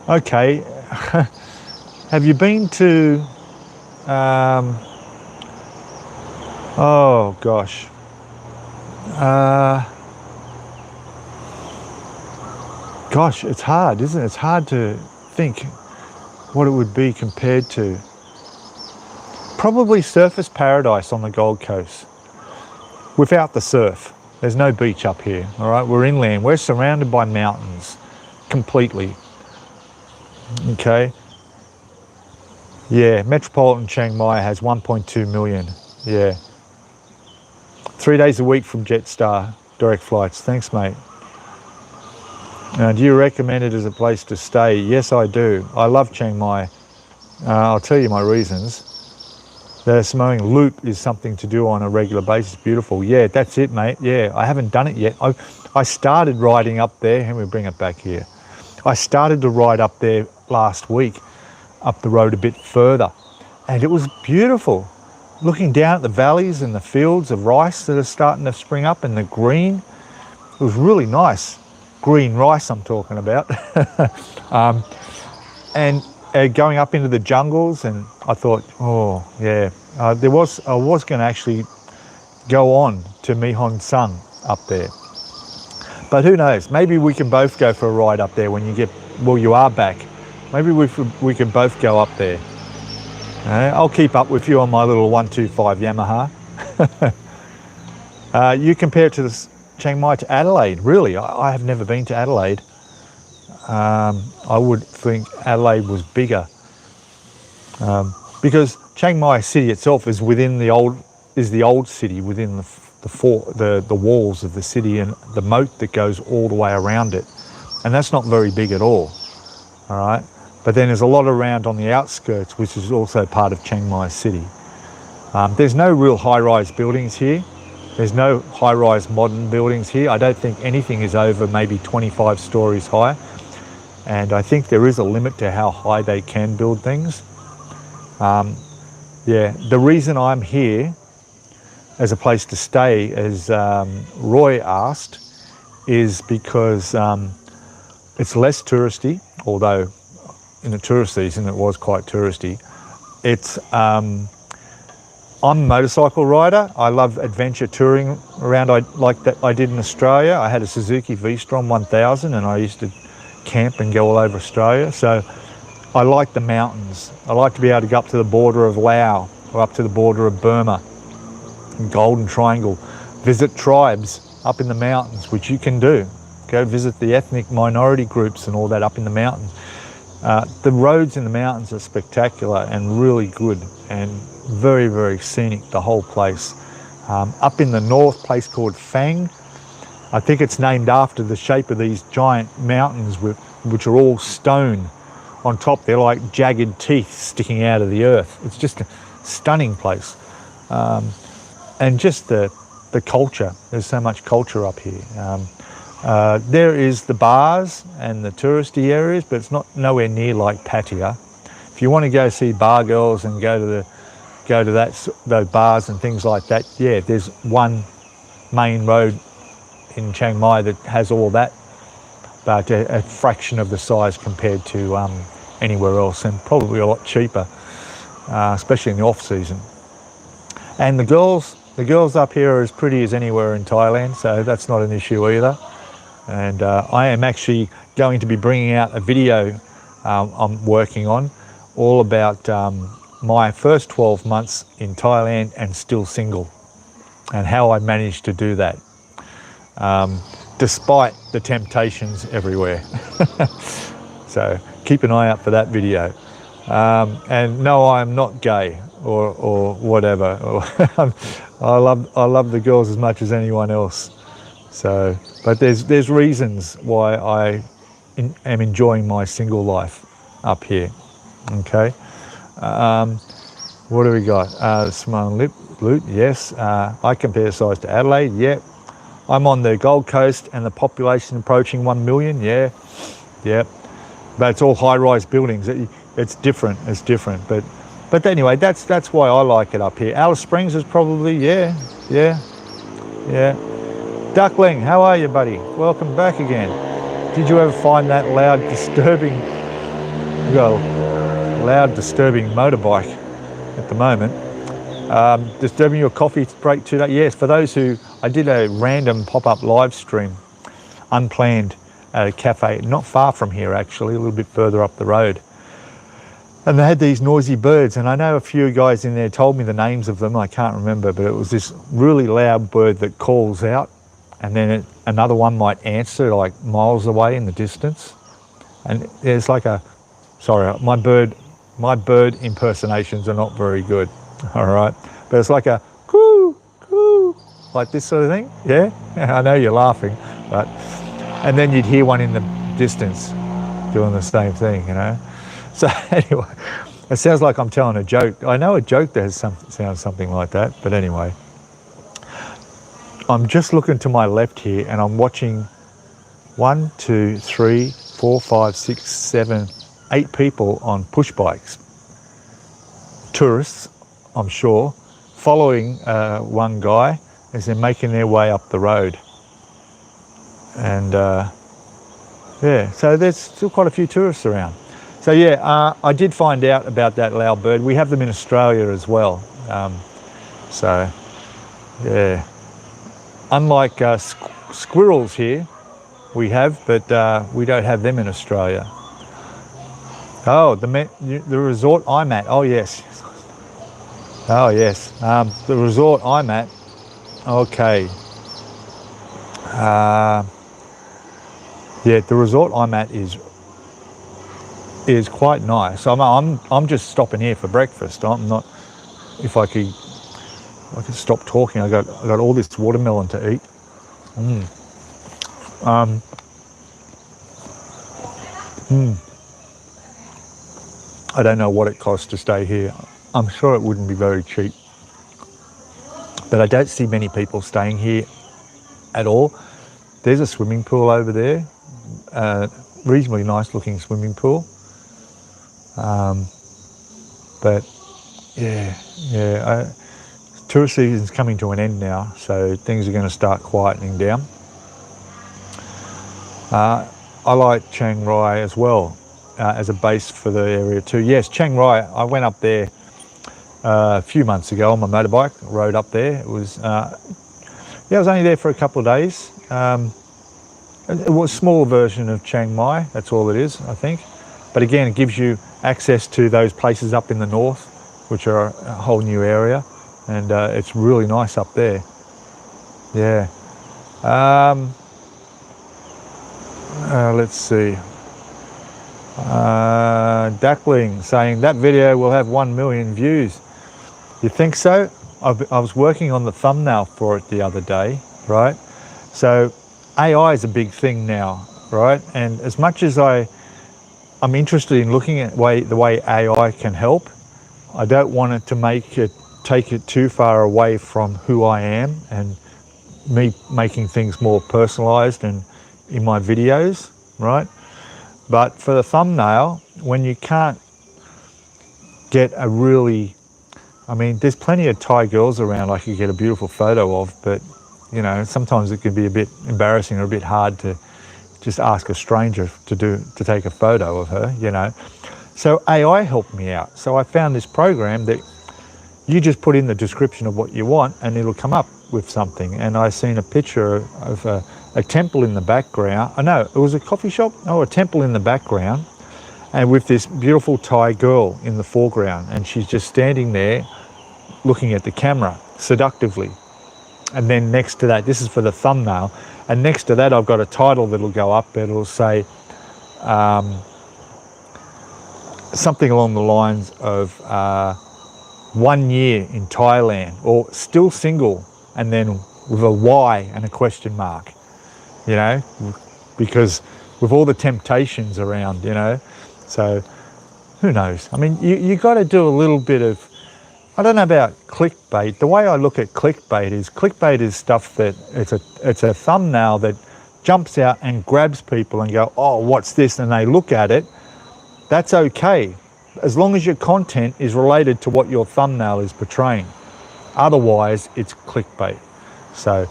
Okay, have you been to, oh gosh, gosh, it's hard, isn't it? It's hard to think what it would be compared to. Probably Surfers Paradise on the Gold Coast, without the surf. There's no beach up here, all right? We're inland. We're surrounded by mountains completely. Okay. Yeah, metropolitan Chiang Mai has 1.2 million. Yeah. 3 days a week from Jetstar, direct flights. Thanks, mate. Do you recommend it as a place to stay? Yes, I do. I love Chiang Mai. I'll tell you my reasons. The Samoan loop is something to do on a regular basis. Beautiful. Yeah, that's it, mate. Yeah, I haven't done it yet. I started riding up there. Let me bring it back here. I started to ride up there last week, up the road a bit further, and it was beautiful. Looking down at the valleys and the fields of rice that are starting to spring up and the green, it was really nice. Green rice I'm talking about. And going up into the jungles, and I thought, oh yeah, I was going to actually go on to Mihon Sung up there, but who knows? Maybe we can both go for a ride up there when you are back. Maybe we can both go up there. I'll keep up with you on my little 125 Yamaha. You compare it to the Chiang Mai to Adelaide. Really, I have never been to Adelaide. I would think Adelaide was bigger, because Chiang Mai city itself is within the old city, within the walls of the city and the moat that goes all the way around it, and that's not very big at all. All right, but then there's a lot around on the outskirts, which is also part of Chiang Mai city. There's no real high-rise buildings here. There's no high-rise modern buildings here. I don't think anything is over maybe 25 stories high. And I think there is a limit to how high they can build things. Yeah, the reason I'm here as a place to stay, as Roy asked, is because it's less touristy, although in the tourist season it was quite touristy. It's I'm a motorcycle rider. I love adventure touring around. Like that I did in Australia. I had a Suzuki V-Strom 1000 and I used to camp and go all over Australia. So I like the mountains. I like to be able to go up to the border of Laos or up to the border of Burma, Golden Triangle, visit tribes up in the mountains, which you can do. Go visit the ethnic minority groups and all that up in the mountains. The roads in the mountains are spectacular and really good and very, very scenic, the whole place. Up in the north, place called Phang. I think it's named after the shape of these giant mountains which are all stone. On top, they're like jagged teeth sticking out of the earth. It's just a stunning place. And just the culture. There's so much culture up here. There is the bars and the touristy areas, but it's nowhere near like Pattaya. If you want to go see bar girls and go to those bars and things like that, yeah, there's one main road in Chiang Mai that has all that, but a fraction of the size compared to anywhere else, and probably a lot cheaper, especially in the off season. And the girls up here are as pretty as anywhere in Thailand, so that's not an issue either. And I am actually going to be bringing out a video I'm working on all about my first 12 months in Thailand and still single, and how I managed to do that. Despite the temptations everywhere. So keep an eye out for that video. And no, I'm not gay or whatever. I love the girls as much as anyone else. So, but there's reasons why I am enjoying my single life up here. Okay. What do we got? Simone Loot, yes. I compare size to Adelaide, yep. I'm on the Gold Coast and the population approaching 1 million, yeah, yep. But it's all high-rise buildings. It's different, But anyway, that's why I like it up here. Alice Springs is probably, yeah. Duckling, how are you, buddy? Welcome back again. Did you ever find that loud, disturbing motorbike at the moment? Disturbing your coffee break today? Yes, for those who, I did a random pop-up live stream, unplanned, at a cafe not far from here actually, a little bit further up the road. And they had these noisy birds, and I know a few guys in there told me the names of them, I can't remember, but it was this really loud bird that calls out, and then another one might answer like miles away in the distance. And there's like sorry, my bird impersonations are not very good, all right? But it's like a coo, coo, like this sort of thing, yeah? I know you're laughing, but, and then you'd hear one in the distance doing the same thing, you know? So anyway, It sounds like I'm telling a joke. I know a joke that sounds something like that, but anyway. I'm just looking to my left here and I'm watching 1, 2, 3, 4, 5, 6, 7, 8 people on push bikes. Tourists, I'm sure, following one guy as they're making their way up the road. And yeah, so there's still quite a few tourists around. So yeah, I did find out about that loud bird. We have them in Australia as well. So yeah, unlike squirrels here, we have, but we don't have them in Australia. Oh, the resort I'm at. Oh yes. Oh yes. The resort I'm at. Okay. Yeah, the resort I'm at is quite nice. I'm just stopping here for breakfast. I'm not. If I could stop talking. I got all this watermelon to eat. I don't know what it costs to stay here. I'm sure it wouldn't be very cheap. But I don't see many people staying here at all. There's a swimming pool over there, reasonably nice looking swimming pool. But yeah, tourist season's coming to an end now, so things are going to start quietening down. I like Chiang Mai as well as a base for the area too. Yes, Chiang Mai, I went up there a few months ago on my motorbike, rode up there. It was, I was only there for a couple of days. It was a small version of Chiang Mai, that's all it is, I think. But again, it gives you access to those places up in the north, which are a whole new area, and it's really nice up there. Yeah. Let's see. Duckling saying that video will have 1 million views. You think so? I was working on the thumbnail for it the other day, right? So AI is a big thing now, right? And as much as I'm interested in looking at the way AI can help, I don't want it to take it too far away from who I am and me making things more personalized and in my videos, right? But for the thumbnail, when you can't get a really, I mean, there's plenty of Thai girls around I could get a beautiful photo of, but you know, sometimes it can be a bit embarrassing or a bit hard to just ask a stranger to take a photo of her, you know. So AI helped me out. So I found this program that you just put in the description of what you want and it'll come up with something. And I seen a picture of a temple in the background. Oh no, it was a coffee shop? Oh, a temple in the background. And with this beautiful Thai girl in the foreground. And she's just standing there looking at the camera seductively. And then next to that, this is for the thumbnail. And next to that, I've got a title that'll go up. It'll say something along the lines of 1 year in Thailand, or still single, and then with a Y and a question mark, you know, because with all the temptations around, you know, so who knows? I mean, you got to do a little bit of, I don't know about clickbait. The way I look at clickbait is stuff that it's a thumbnail that jumps out and grabs people and go, oh, what's this? And they look at it. That's okay, as long as your content is related to what your thumbnail is portraying. Otherwise, it's clickbait. So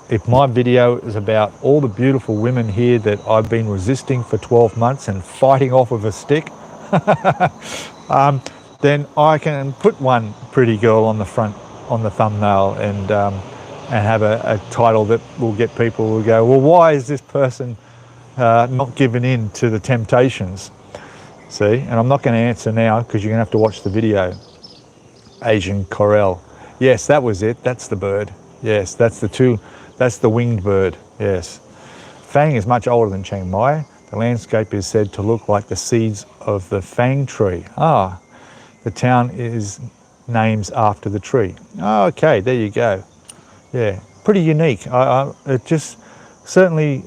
if my video is about all the beautiful women here that I've been resisting for 12 months and fighting off with a stick, then I can put one pretty girl on the front, on the thumbnail, and have a title that will get people who go, well, why is this person not giving in to the temptations? See, and I'm not going to answer now because you're going to have to watch the video. Asian Corel. Yes, that was it. That's the bird. Yes, that's the winged bird. Yes. Fang is much older than Chiang Mai. The landscape is said to look like the seeds of the Fang tree. Ah, the town is names after the tree. Oh, okay, there you go. Yeah, pretty unique. It just certainly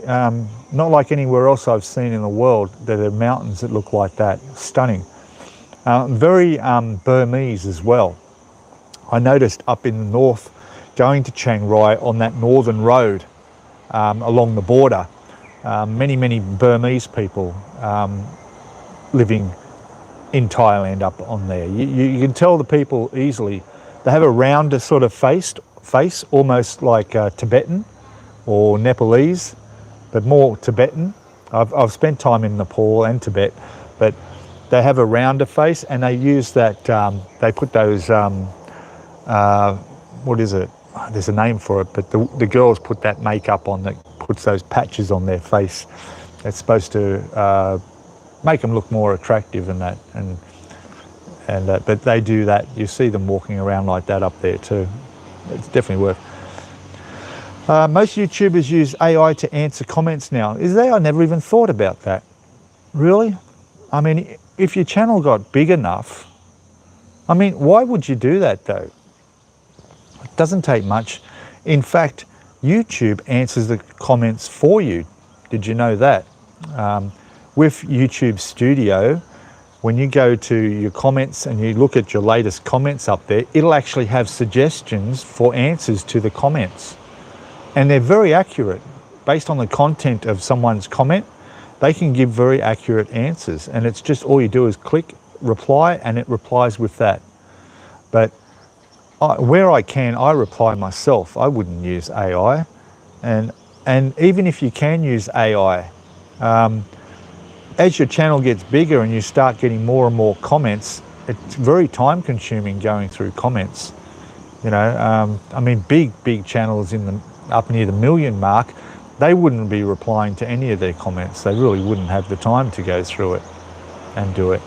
not like anywhere else I've seen in the world. There are mountains that look like that. Stunning. Very Burmese as well. I noticed up in the north, going to Chiang Mai on that northern road along the border, many Burmese people living in Thailand up on there. You can tell the people easily. They have a rounder sort of face, almost like Tibetan or Nepalese, but more Tibetan. I've spent time in Nepal and Tibet, but they have a rounder face, and they use that, they put those, what is it? There's a name for it, but the girls put that makeup on that puts those patches on their face. It's supposed to make them look more attractive and that, but they do that. You see them walking around like that up there too. It's definitely worth. Most YouTubers use AI to answer comments now. Is there? I never even thought about that. Really? I mean, if your channel got big enough, I mean, why would you do that though? It doesn't take much. In fact, YouTube answers the comments for you. Did you know that? With YouTube Studio, when you go to your comments and you look at your latest comments up there, it'll actually have suggestions for answers to the comments. And they're very accurate. Based on the content of someone's comment, they can give very accurate answers. And it's just all you do is click reply and it replies with that. But where I can, I reply myself. I wouldn't use AI. And even if you can use AI, as your channel gets bigger and you start getting more and more comments, it's very time consuming going through comments. You know, I mean, big channels up near the million mark, they wouldn't be replying to any of their comments. They really wouldn't have the time to go through it and do it.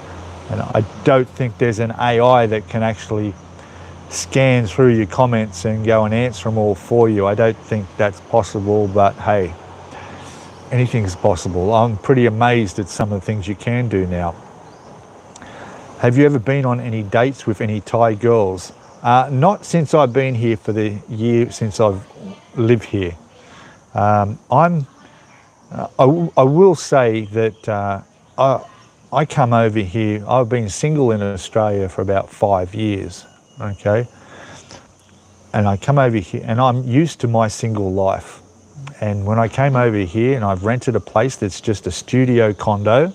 And I don't think there's an AI that can actually scan through your comments and go and answer them all for you. I don't think that's possible, but hey, anything's possible. I'm pretty amazed at some of the things you can do now. Have you ever been on any dates with any Thai girls? Not since I've been here for the year since I've lived here. I will say that I come over here, I've been single in Australia for about 5 years, okay? And I come over here and I'm used to my single life. And when I came over here and I've rented a place that's just a studio condo,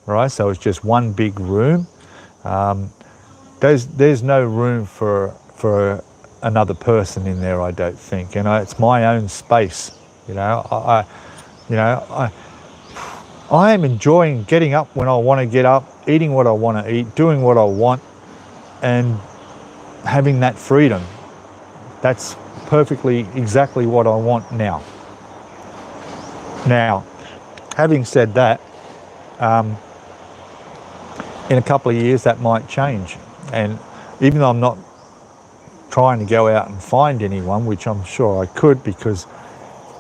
right? So it's just one big room. There's no room for another person in there, I don't think. You know, it's my own space. You know, I am enjoying getting up when I want to get up, eating what I want to eat, doing what I want, and having that freedom. That's perfectly exactly what I want now. Now, having said that, in a couple of years that might change. And even though I'm not trying to go out and find anyone, which I'm sure I could, because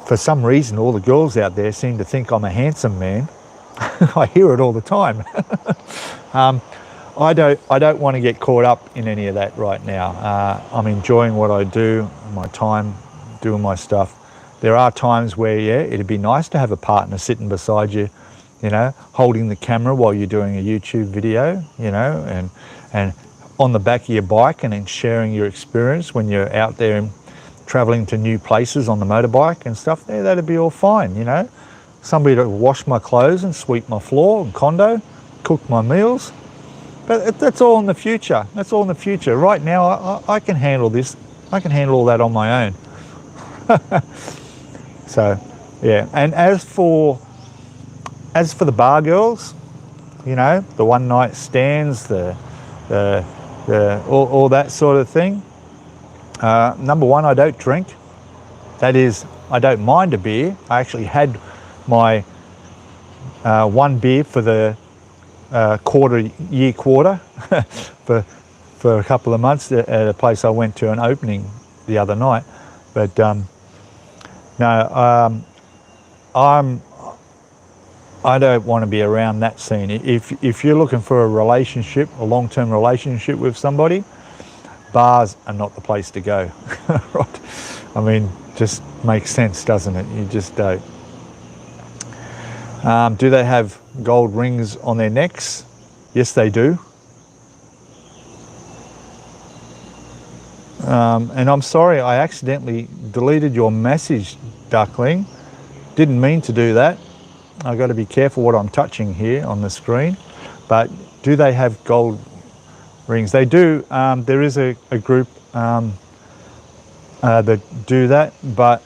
for some reason all the girls out there seem to think I'm a handsome man. I hear it all the time. I don't want to get caught up in any of that right now. I'm enjoying what I do, my time doing my stuff. There are times where, yeah, it'd be nice to have a partner sitting beside you, you know, holding the camera while you're doing a YouTube video, you know, and on the back of your bike and then sharing your experience when you're out there and traveling to new places on the motorbike and stuff. Yeah, that'd be all fine, you know. Somebody to wash my clothes and sweep my floor and condo, cook my meals. But that's all in the future. That's all in the future. Right now, I can handle this. I can handle all that on my own. So, yeah. And as for the bar girls, you know, the one night stands, all that sort of thing. Number one, I don't drink. That is, I don't mind a beer. I actually had my one beer for the quarter for a couple of months at a place I went to an opening the other night. But no, I don't want to be around that scene. If you're looking for a relationship, a long-term relationship with somebody, bars are not the place to go. Right? I mean, just makes sense, doesn't it? You just don't. Do they have gold rings on their necks? Yes, they do. And I'm sorry, I accidentally deleted your message, Duckling. Didn't mean to do that. I've got to be careful what I'm touching here on the screen. But do they have gold rings? They do. There is a group that do that, but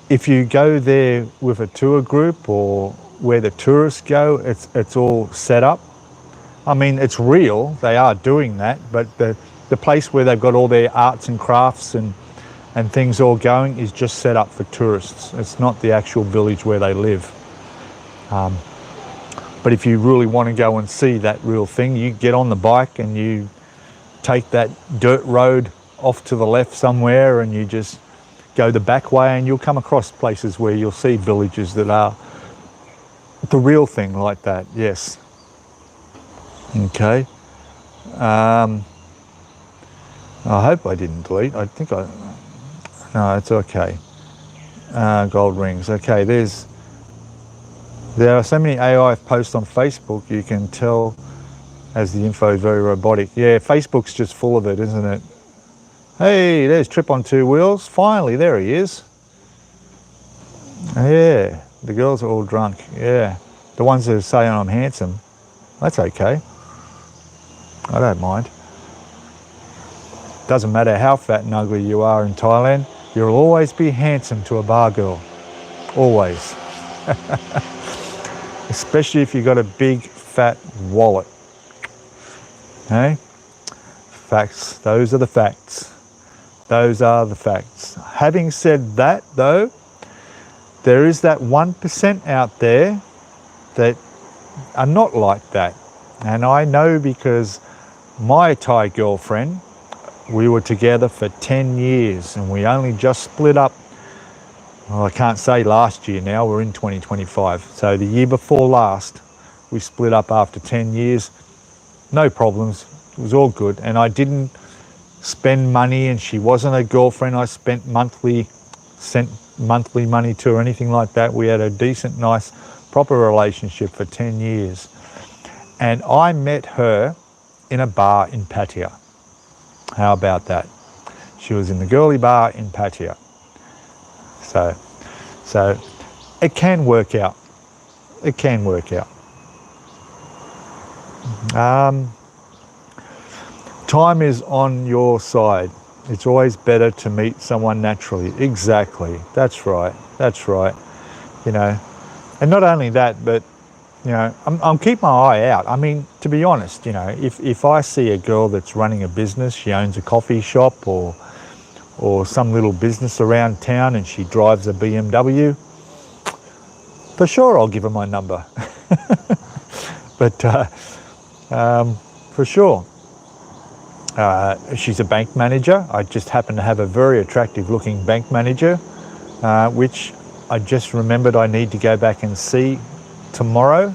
if you go there with a tour group or where the tourists go, it's all set up. I mean, it's real, they are doing that, but the place where they've got all their arts and crafts and things all going is just set up for tourists. It's not the actual village where they live. But if you really want to go and see that real thing, you get on the bike and you take that dirt road off to the left somewhere and you just go the back way and you'll come across places where you'll see villages that are the real thing like that, yes. Okay. I hope I didn't delete. I think no, it's okay. Gold rings. Okay, there are so many AI posts on Facebook, you can tell as the info is very robotic. Yeah, Facebook's just full of it, isn't it? Hey, there's Trip on Two Wheels. Finally, there he is. Yeah, the girls are all drunk. Yeah, the ones that are saying I'm handsome. That's okay. I don't mind. Doesn't matter how fat and ugly you are in Thailand, you'll always be handsome to a bar girl. Always. Especially if you've got a big fat wallet. Hey? Facts. Those are the facts. Those are the facts. Having said that, though, there is that 1% out there that are not like that. And I know because my Thai girlfriend, we were together for 10 years and we only just split up. Well, I can't say last year now, we're in 2025. So the year before last, we split up after 10 years. No problems, it was all good. And I didn't spend money and she wasn't a girlfriend I sent monthly money to or anything like that. We had a decent, nice, proper relationship for 10 years. And I met her in a bar in Pattaya. How about that? She was in the girly bar in Pattaya. So it can work out. It can work out. Time is on your side. It's always better to meet someone naturally. Exactly. That's right. That's right. You know, and not only that, but you know, I'm keeping my eye out. I mean, to be honest, you know, if I see a girl that's running a business, she owns a coffee shop or some little business around town and she drives a BMW, for sure I'll give her my number. But for sure. She's a bank manager. I just happen to have a very attractive looking bank manager, which I just remembered I need to go back and see tomorrow.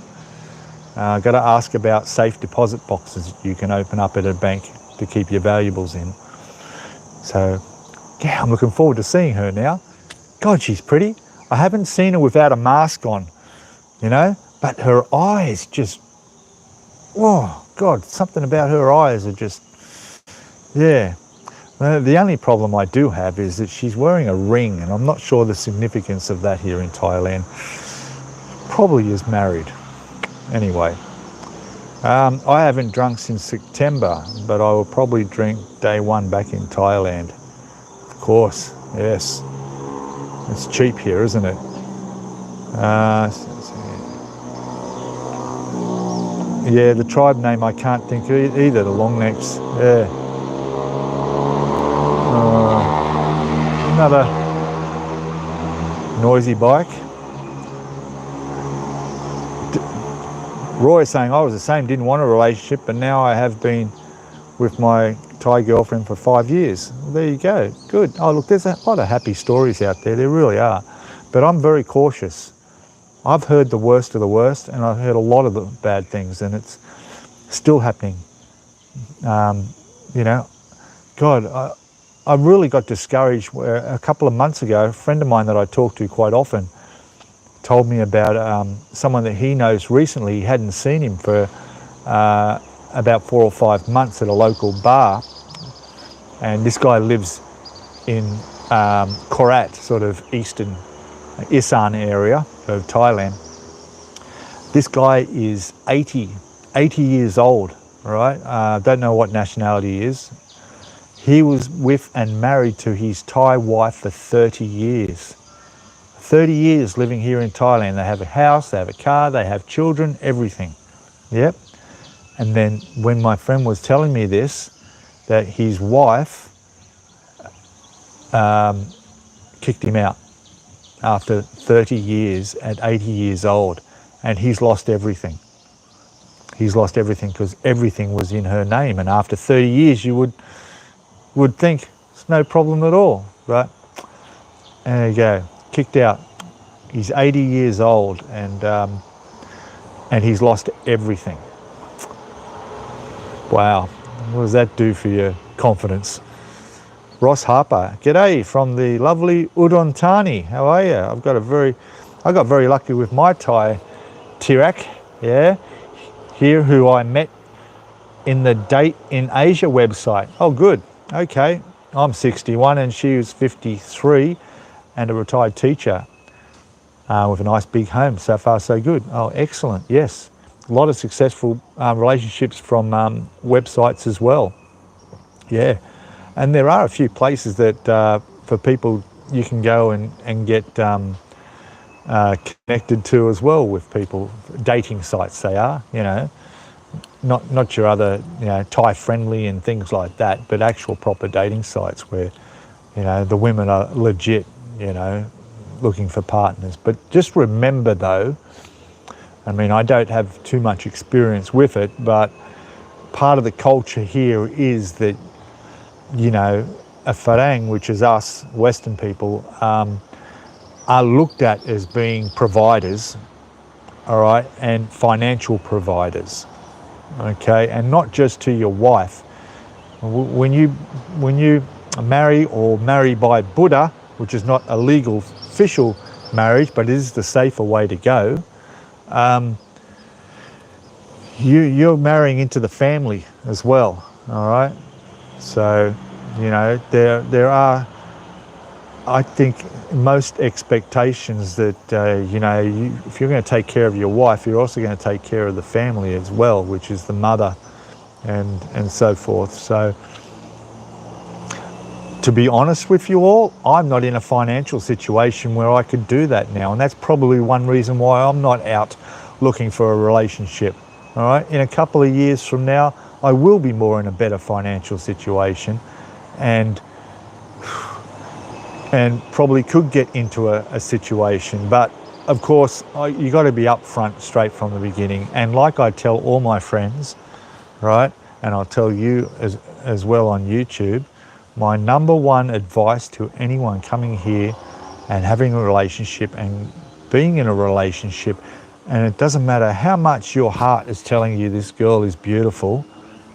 Got to ask about safe deposit boxes you can open up at a bank to keep your valuables in. So, yeah, I'm looking forward to seeing her now. God, she's pretty. I haven't seen her without a mask on, you know, but her eyes just, oh, God, something about her eyes are just, yeah. The only problem I do have is that she's wearing a ring, and I'm not sure the significance of that here in Thailand. Probably is married. Anyway, I haven't drunk since September, but I will probably drink day one back in Thailand. Of course, yes. It's cheap here, isn't it? Yeah, the tribe name I can't think of either, the Longnecks. Yeah. Another noisy bike. Roy is saying I was the same, didn't want a relationship, but now I have been with my Thai girlfriend for 5 years. Well, there you go. Good. Oh, look, there's a lot of happy stories out there. There really are. But I'm very cautious. I've heard the worst of the worst, and I've heard a lot of the bad things, and it's still happening. You know, God, I really got discouraged where a couple of months ago, a friend of mine that I talk to quite often told me about someone that he knows recently. He hadn't seen him for about 4 or 5 months at a local bar, And this guy lives in Korat, sort of eastern Isan area of Thailand. This guy is 80 years old, right? Don't know what nationality he is. He was with and married to his Thai wife for 30 years. 30 years living here in Thailand. They have a house, they have a car, they have children, everything. Yep. And then when my friend was telling me this, that his wife kicked him out after 30 years at 80 years old, and he's lost everything. He's lost everything because everything was in her name, and after 30 years you would think it's no problem at all, right? And there you go, kicked out. He's 80 years old, and he's lost everything. Wow, what does that do for your confidence? Ross Harper, g'day from the lovely Udon Thani. How are you? I got very lucky with my Thai Tirak, yeah, here, who I met in the Date in Asia website. Oh, good. Okay, I'm 61 and she was 53 and a retired teacher with a nice big home. So far, so good. Oh, excellent. Yes, a lot of successful relationships from websites as well. Yeah. And there are a few places that for people you can go and get connected to as well with people. Dating sites they are, you know, not your other, you know, Thai friendly and things like that, but actual proper dating sites where, you know, the women are legit, you know, looking for partners. But just remember though, I mean, I don't have too much experience with it, but part of the culture here is that, you know, a Farang, which is us, Western people, are looked at as being providers, all right, and financial providers, okay, and not just to your wife. When you marry or marry by Buddha, which is not a legal official marriage, but it is the safer way to go, you're marrying into the family as well, all right? So, you know, there are, I think, most expectations that, you know, if you're going to take care of your wife, you're also going to take care of the family as well, which is the mother and so forth. So, to be honest with you all, I'm not in a financial situation where I could do that now. And that's probably one reason why I'm not out looking for a relationship, all right? In a couple of years from now, I will be more in a better financial situation and probably could get into a situation. But of course, you got to be upfront straight from the beginning. And like I tell all my friends, right, and I'll tell you as well on YouTube, my number one advice to anyone coming here and having a relationship and being in a relationship, and it doesn't matter how much your heart is telling you this girl is beautiful,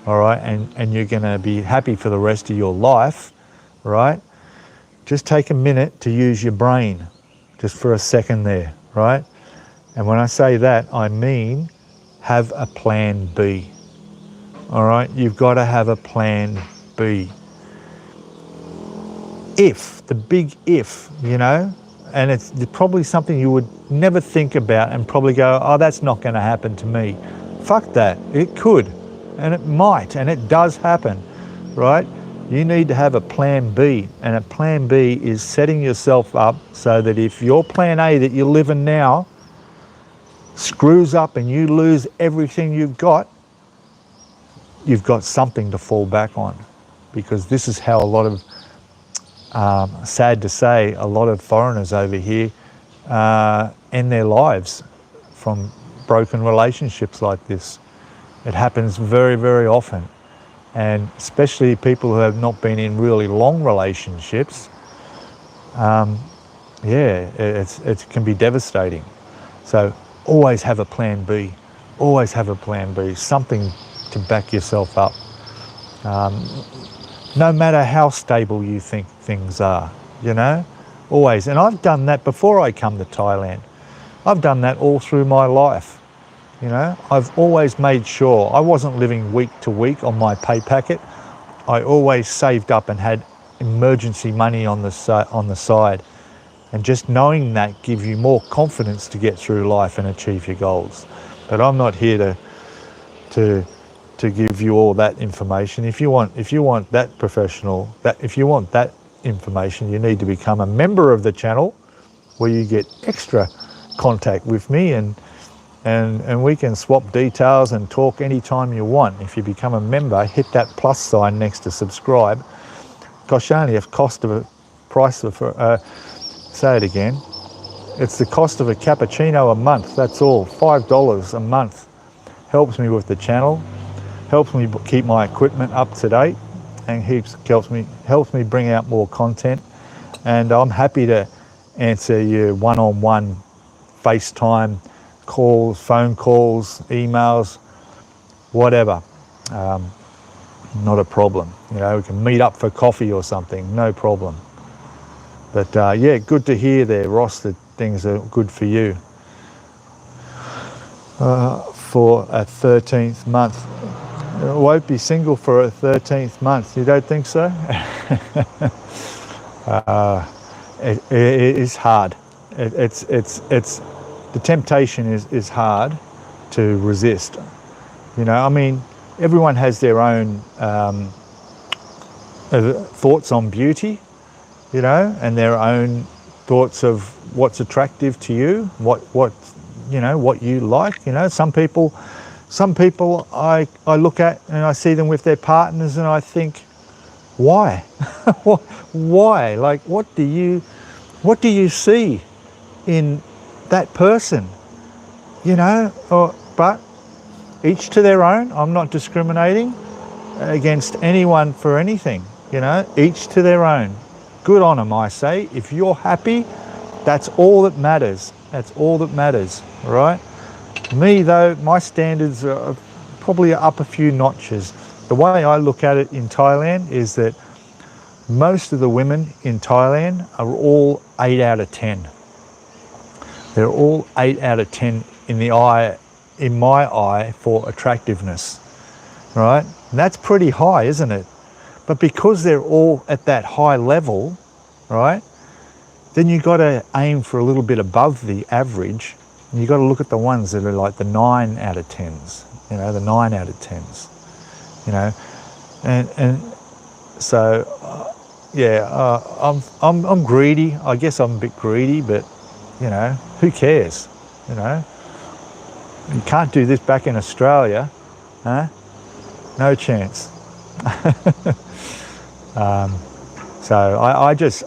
all right, and you're going to be happy for the rest of your life, right? Just take a minute to use your brain, just for a second there, right? And when I say that, I mean have a plan B, all right? You've got to have a plan B. If, the big if, you know, and it's probably something you would never think about and probably go, oh, that's not going to happen to me. Fuck that. It could. And it might, and it does happen, right? You need to have a plan B, and a plan B is setting yourself up so that if your plan A that you're living now screws up and you lose everything you've got something to fall back on. Because this is how a lot of, sad to say, a lot of foreigners over here end their lives from broken relationships like this. It happens very, very often. And especially people who have not been in really long relationships, it can be devastating. So always have a plan B. Always have a plan B, something to back yourself up. No matter how stable you think things are, you know, always. And I've done that before I come to Thailand. I've done that all through my life. You know, I've always made sure I wasn't living week to week on my pay packet. I always saved up and had emergency money on the side. And just knowing that gives you more confidence to get through life and achieve your goals. But I'm not here to give you all that information. If you want that if you want that information, you need to become a member of the channel, where you get extra contact with me, and we can swap details and talk anytime you want. If you become a member, hit that plus sign next to subscribe. Gosh, only a cost of a price of say it again. It's the cost of a cappuccino a month. That's all. $5 a month. Helps me with the channel, helps me keep my equipment up to date, and helps me bring out more content. And I'm happy to answer your one-on-one FaceTime calls, phone calls, emails, whatever. Not a problem. You know, we can meet up for coffee or something, no problem. But yeah, good to hear there, Ross, that things are good for you. For a 13th month. I won't be single for a 13th month. You don't think so? It is hard. It's the temptation is hard to resist. You know, I mean, everyone has their own thoughts on beauty, you know, and their own thoughts of what's attractive to you, what you know, what you like. You know, some people I look at and I see them with their partners and I think, why? Why? Like, what do you see in that person? You know, but each to their own. I'm not discriminating against anyone for anything, you know, each to their own. Good on them, I say. If you're happy, that's all that matters. That's all that matters, right? Me, though, my standards are probably up a few notches. The way I look at it in Thailand is that most of the women in Thailand are all 8 out of 10. They're all 8 out of 10 in my eye for attractiveness, right? And that's pretty high, isn't it? But because they're all at that high level, right, then you got to aim for a little bit above the average. And you got to look at the ones that are like the 9 out of 10s, you know, the 9 out of 10s, you know, and so yeah, I'm greedy. I guess I'm a bit greedy, but you know, who cares? You know, you can't do this back in Australia, huh? No chance. So I just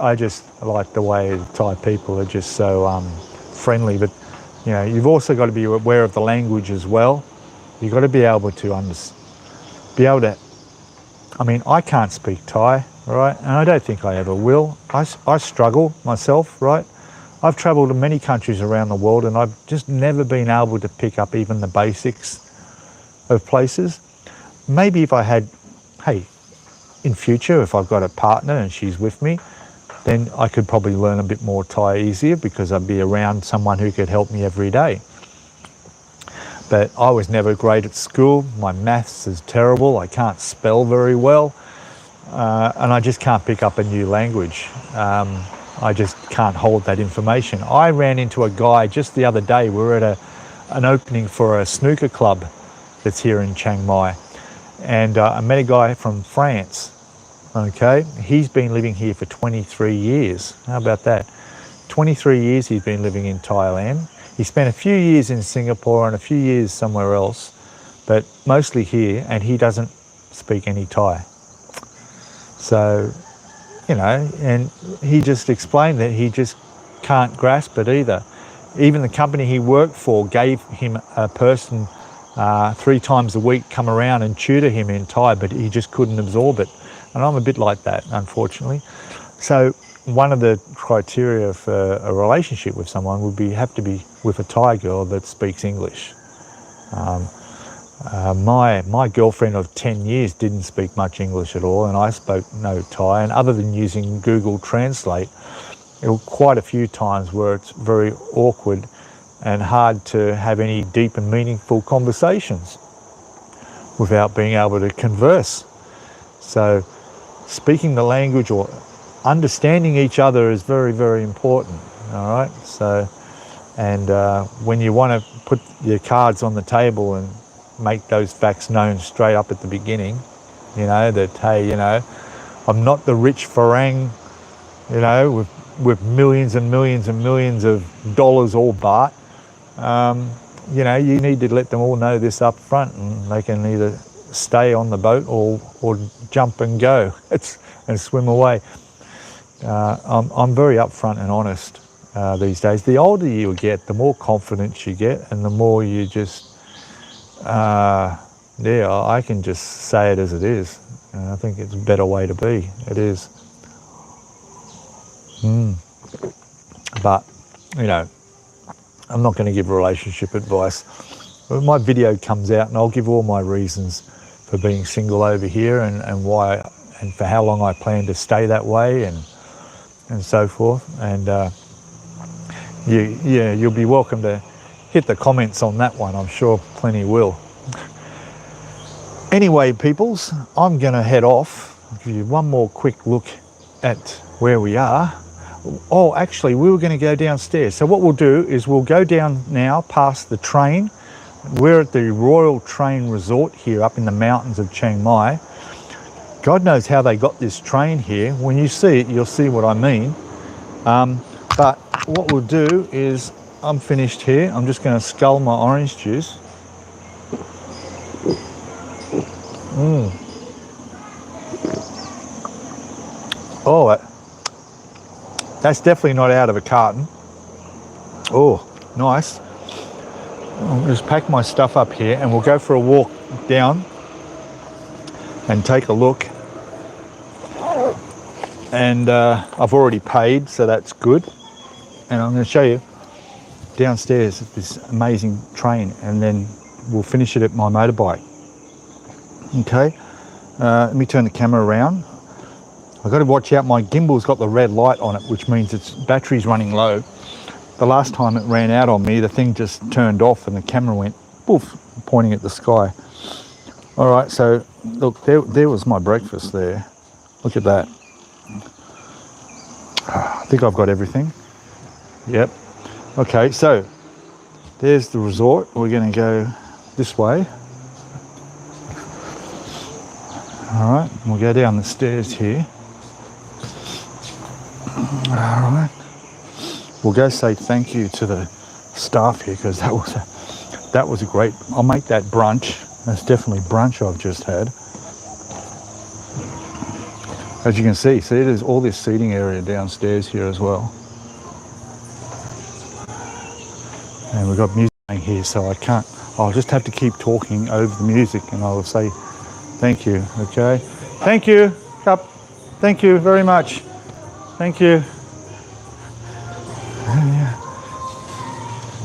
like the way Thai people are just so friendly. But you know, you've also got to be aware of the language as well. You've got to be able to I mean, I can't speak Thai, right? And I don't think I ever will. I struggle myself, right? I've travelled to many countries around the world and I've just never been able to pick up even the basics of places. Maybe if I had, hey, in future, if I've got a partner and she's with me, then I could probably learn a bit more Thai easier because I'd be around someone who could help me every day. But I was never great at school. My maths is terrible. I can't spell very well. And I just can't pick up a new language. I just can't hold that information. I ran into a guy just the other day. We were at an opening for a snooker club that's here in Chiang Mai. And I met a guy from France, okay? He's been living here for 23 years. How about that? 23 years he's been living in Thailand. He spent a few years in Singapore and a few years somewhere else, but mostly here, and he doesn't speak any Thai. So, you know, and he just explained that he just can't grasp it either. Even the company he worked for gave him a person 3 times a week come around and tutor him in Thai, but he just couldn't absorb it. And I'm a bit like that, unfortunately. So one of the criteria for a relationship with someone would have to be with a Thai girl that speaks English. My girlfriend of 10 years didn't speak much English at all, and I spoke no Thai. And other than using Google Translate, there were quite a few times where it's very awkward and hard to have any deep and meaningful conversations without being able to converse. So speaking the language or understanding each other is very, very important. All right. So, and when you want to put your cards on the table and make those facts known straight up at the beginning, you know, that, hey, you know, I'm not the rich Farang, you know, with millions and millions and millions of dollars or baht. You know, you need to let them all know this up front, and they can either stay on the boat or jump and go and swim away. I'm very upfront and honest these days. The older you get, the more confidence you get, and the more you just, yeah, I can just say it as it is. And I think it's a better way to be. It is. But, you know, I'm not going to give relationship advice. My video comes out and I'll give all my reasons for being single over here, and why, and for how long I plan to stay that way, and so forth. And you'll be welcome to hit the comments on that one. I'm sure plenty will. Anyway, peoples, I'm going to head off. I'll give you one more quick look at where we are. Oh, actually, we were going to go downstairs. So what we'll do is we'll go down now past the train. We're at the Royal Train Resort here up in the mountains of Chiang Mai. God knows how they got this train here. When you see it, you'll see what I mean. But what we'll do is, I'm finished here. I'm just going to scull my orange juice. Oh, that's definitely not out of a carton. Oh, nice. I'll just pack my stuff up here and we'll go for a walk down and take a look. And I've already paid, so that's good. And I'm going to show you downstairs this amazing train, and then we'll finish it at my motorbike. Okay, let me turn the camera around. I've got to watch out, my gimbal's got the red light on it, which means its battery's running low. The last time it ran out on me, the thing just turned off and the camera went poof, pointing at the sky. All right, so look, there was my breakfast there. Look at that. I think I've got everything. Yep. Okay, so there's the resort. We're going to go this way. All right, we'll go down the stairs here. All right. We'll go say thank you to the staff here, because that was a great. I'll make that brunch. That's definitely brunch I've just had. As you can see, there's all this seating area downstairs here as well. And we've got music playing here, so I can't. I'll just have to keep talking over the music, and I'll say thank you. Okay. Thank you. Cup. Thank you very much. Thank you.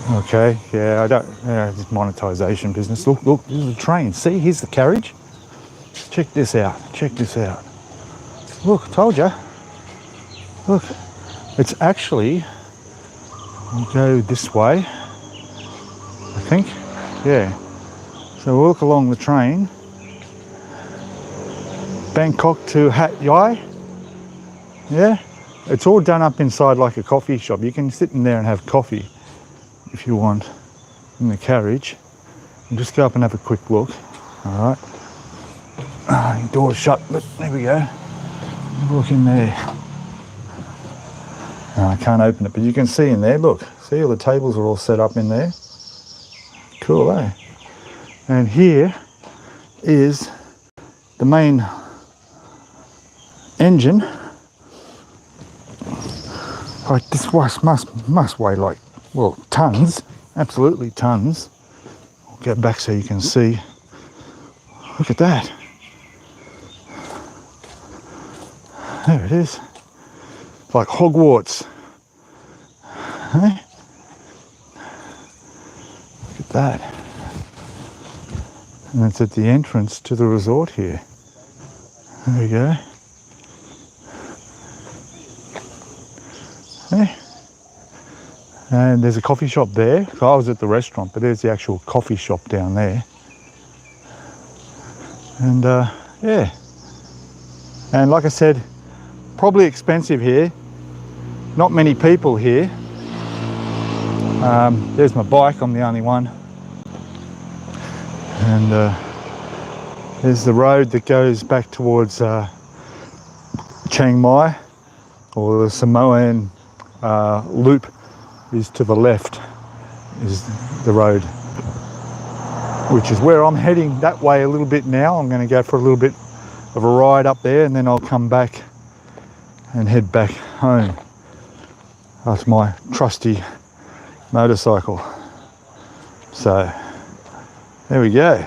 Okay, yeah, I don't, yeah, this monetization business. Look, this is a train. See, here's the carriage. Check this out, check this out. Look, told ya. Look, it's actually, we'll go this way, I think, yeah. So we'll look along the train. Bangkok to Hat Yai, yeah. It's all done up inside like a coffee shop. You can sit in there and have coffee if you want in the carriage. And just go up and have a quick look. All right. Door's shut, but there we go. Look in there. I can't open it, but you can see in there. Look, see all the tables are all set up in there. Cool, eh? And here is the main engine. Like this must weigh like, well, tons, absolutely tons. I'll get back so you can see. Look at that. There it is. Like Hogwarts. Hey? Look at that. And it's at the entrance to the resort here. There we go. Hey. And there's a coffee shop there. So I was at the restaurant, but there's the actual coffee shop down there. And yeah, And like I said, probably expensive here. Not many people here. There's my bike, I'm the only one. And there's the road that goes back towards Chiang Mai, or the Samoan loop is to the left, is the road, which is where I'm heading that way a little bit now. I'm going to go for a little bit of a ride up there, and then I'll come back and head back home. That's my trusty motorcycle. So there we go.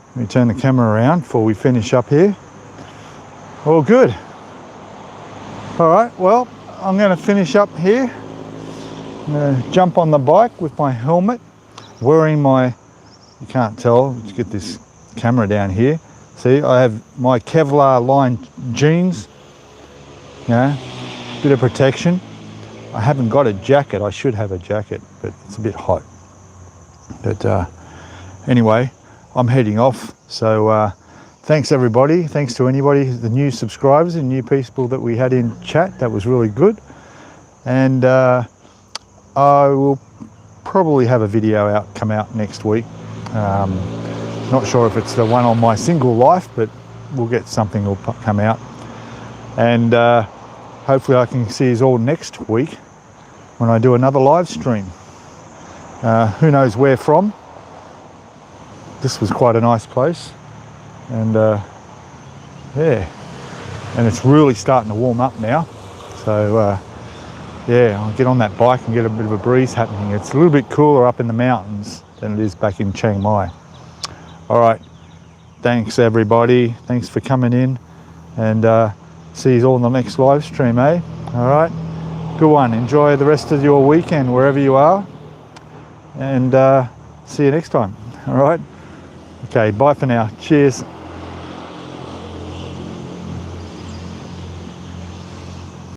Let me turn the camera around before we finish up here. All good. All right, well, I'm going to finish up here. I'm going to jump on the bike with my helmet, wearing my, you can't tell, let's get this camera down here. See, I have my Kevlar lined jeans, you know, bit of protection. I haven't got a jacket. I should have a jacket, but it's a bit hot. But anyway, I'm heading off. So thanks everybody. Thanks to anybody, the new subscribers and new people that we had in chat. That was really good. And I will probably have a video come out next week. Not sure if it's the one on my single life, but we'll get something will come out. And hopefully I can see you all next week when I do another live stream. Who knows where from. This was quite a nice place. And yeah, and it's really starting to warm up now. So yeah, I'll get on that bike and get a bit of a breeze happening. It's a little bit cooler up in the mountains than it is back in Chiang Mai. All right, thanks everybody. Thanks for coming in, and see you all in the next live stream, eh? All right, good one. Enjoy the rest of your weekend wherever you are, and see you next time. All right, okay, bye for now. Cheers.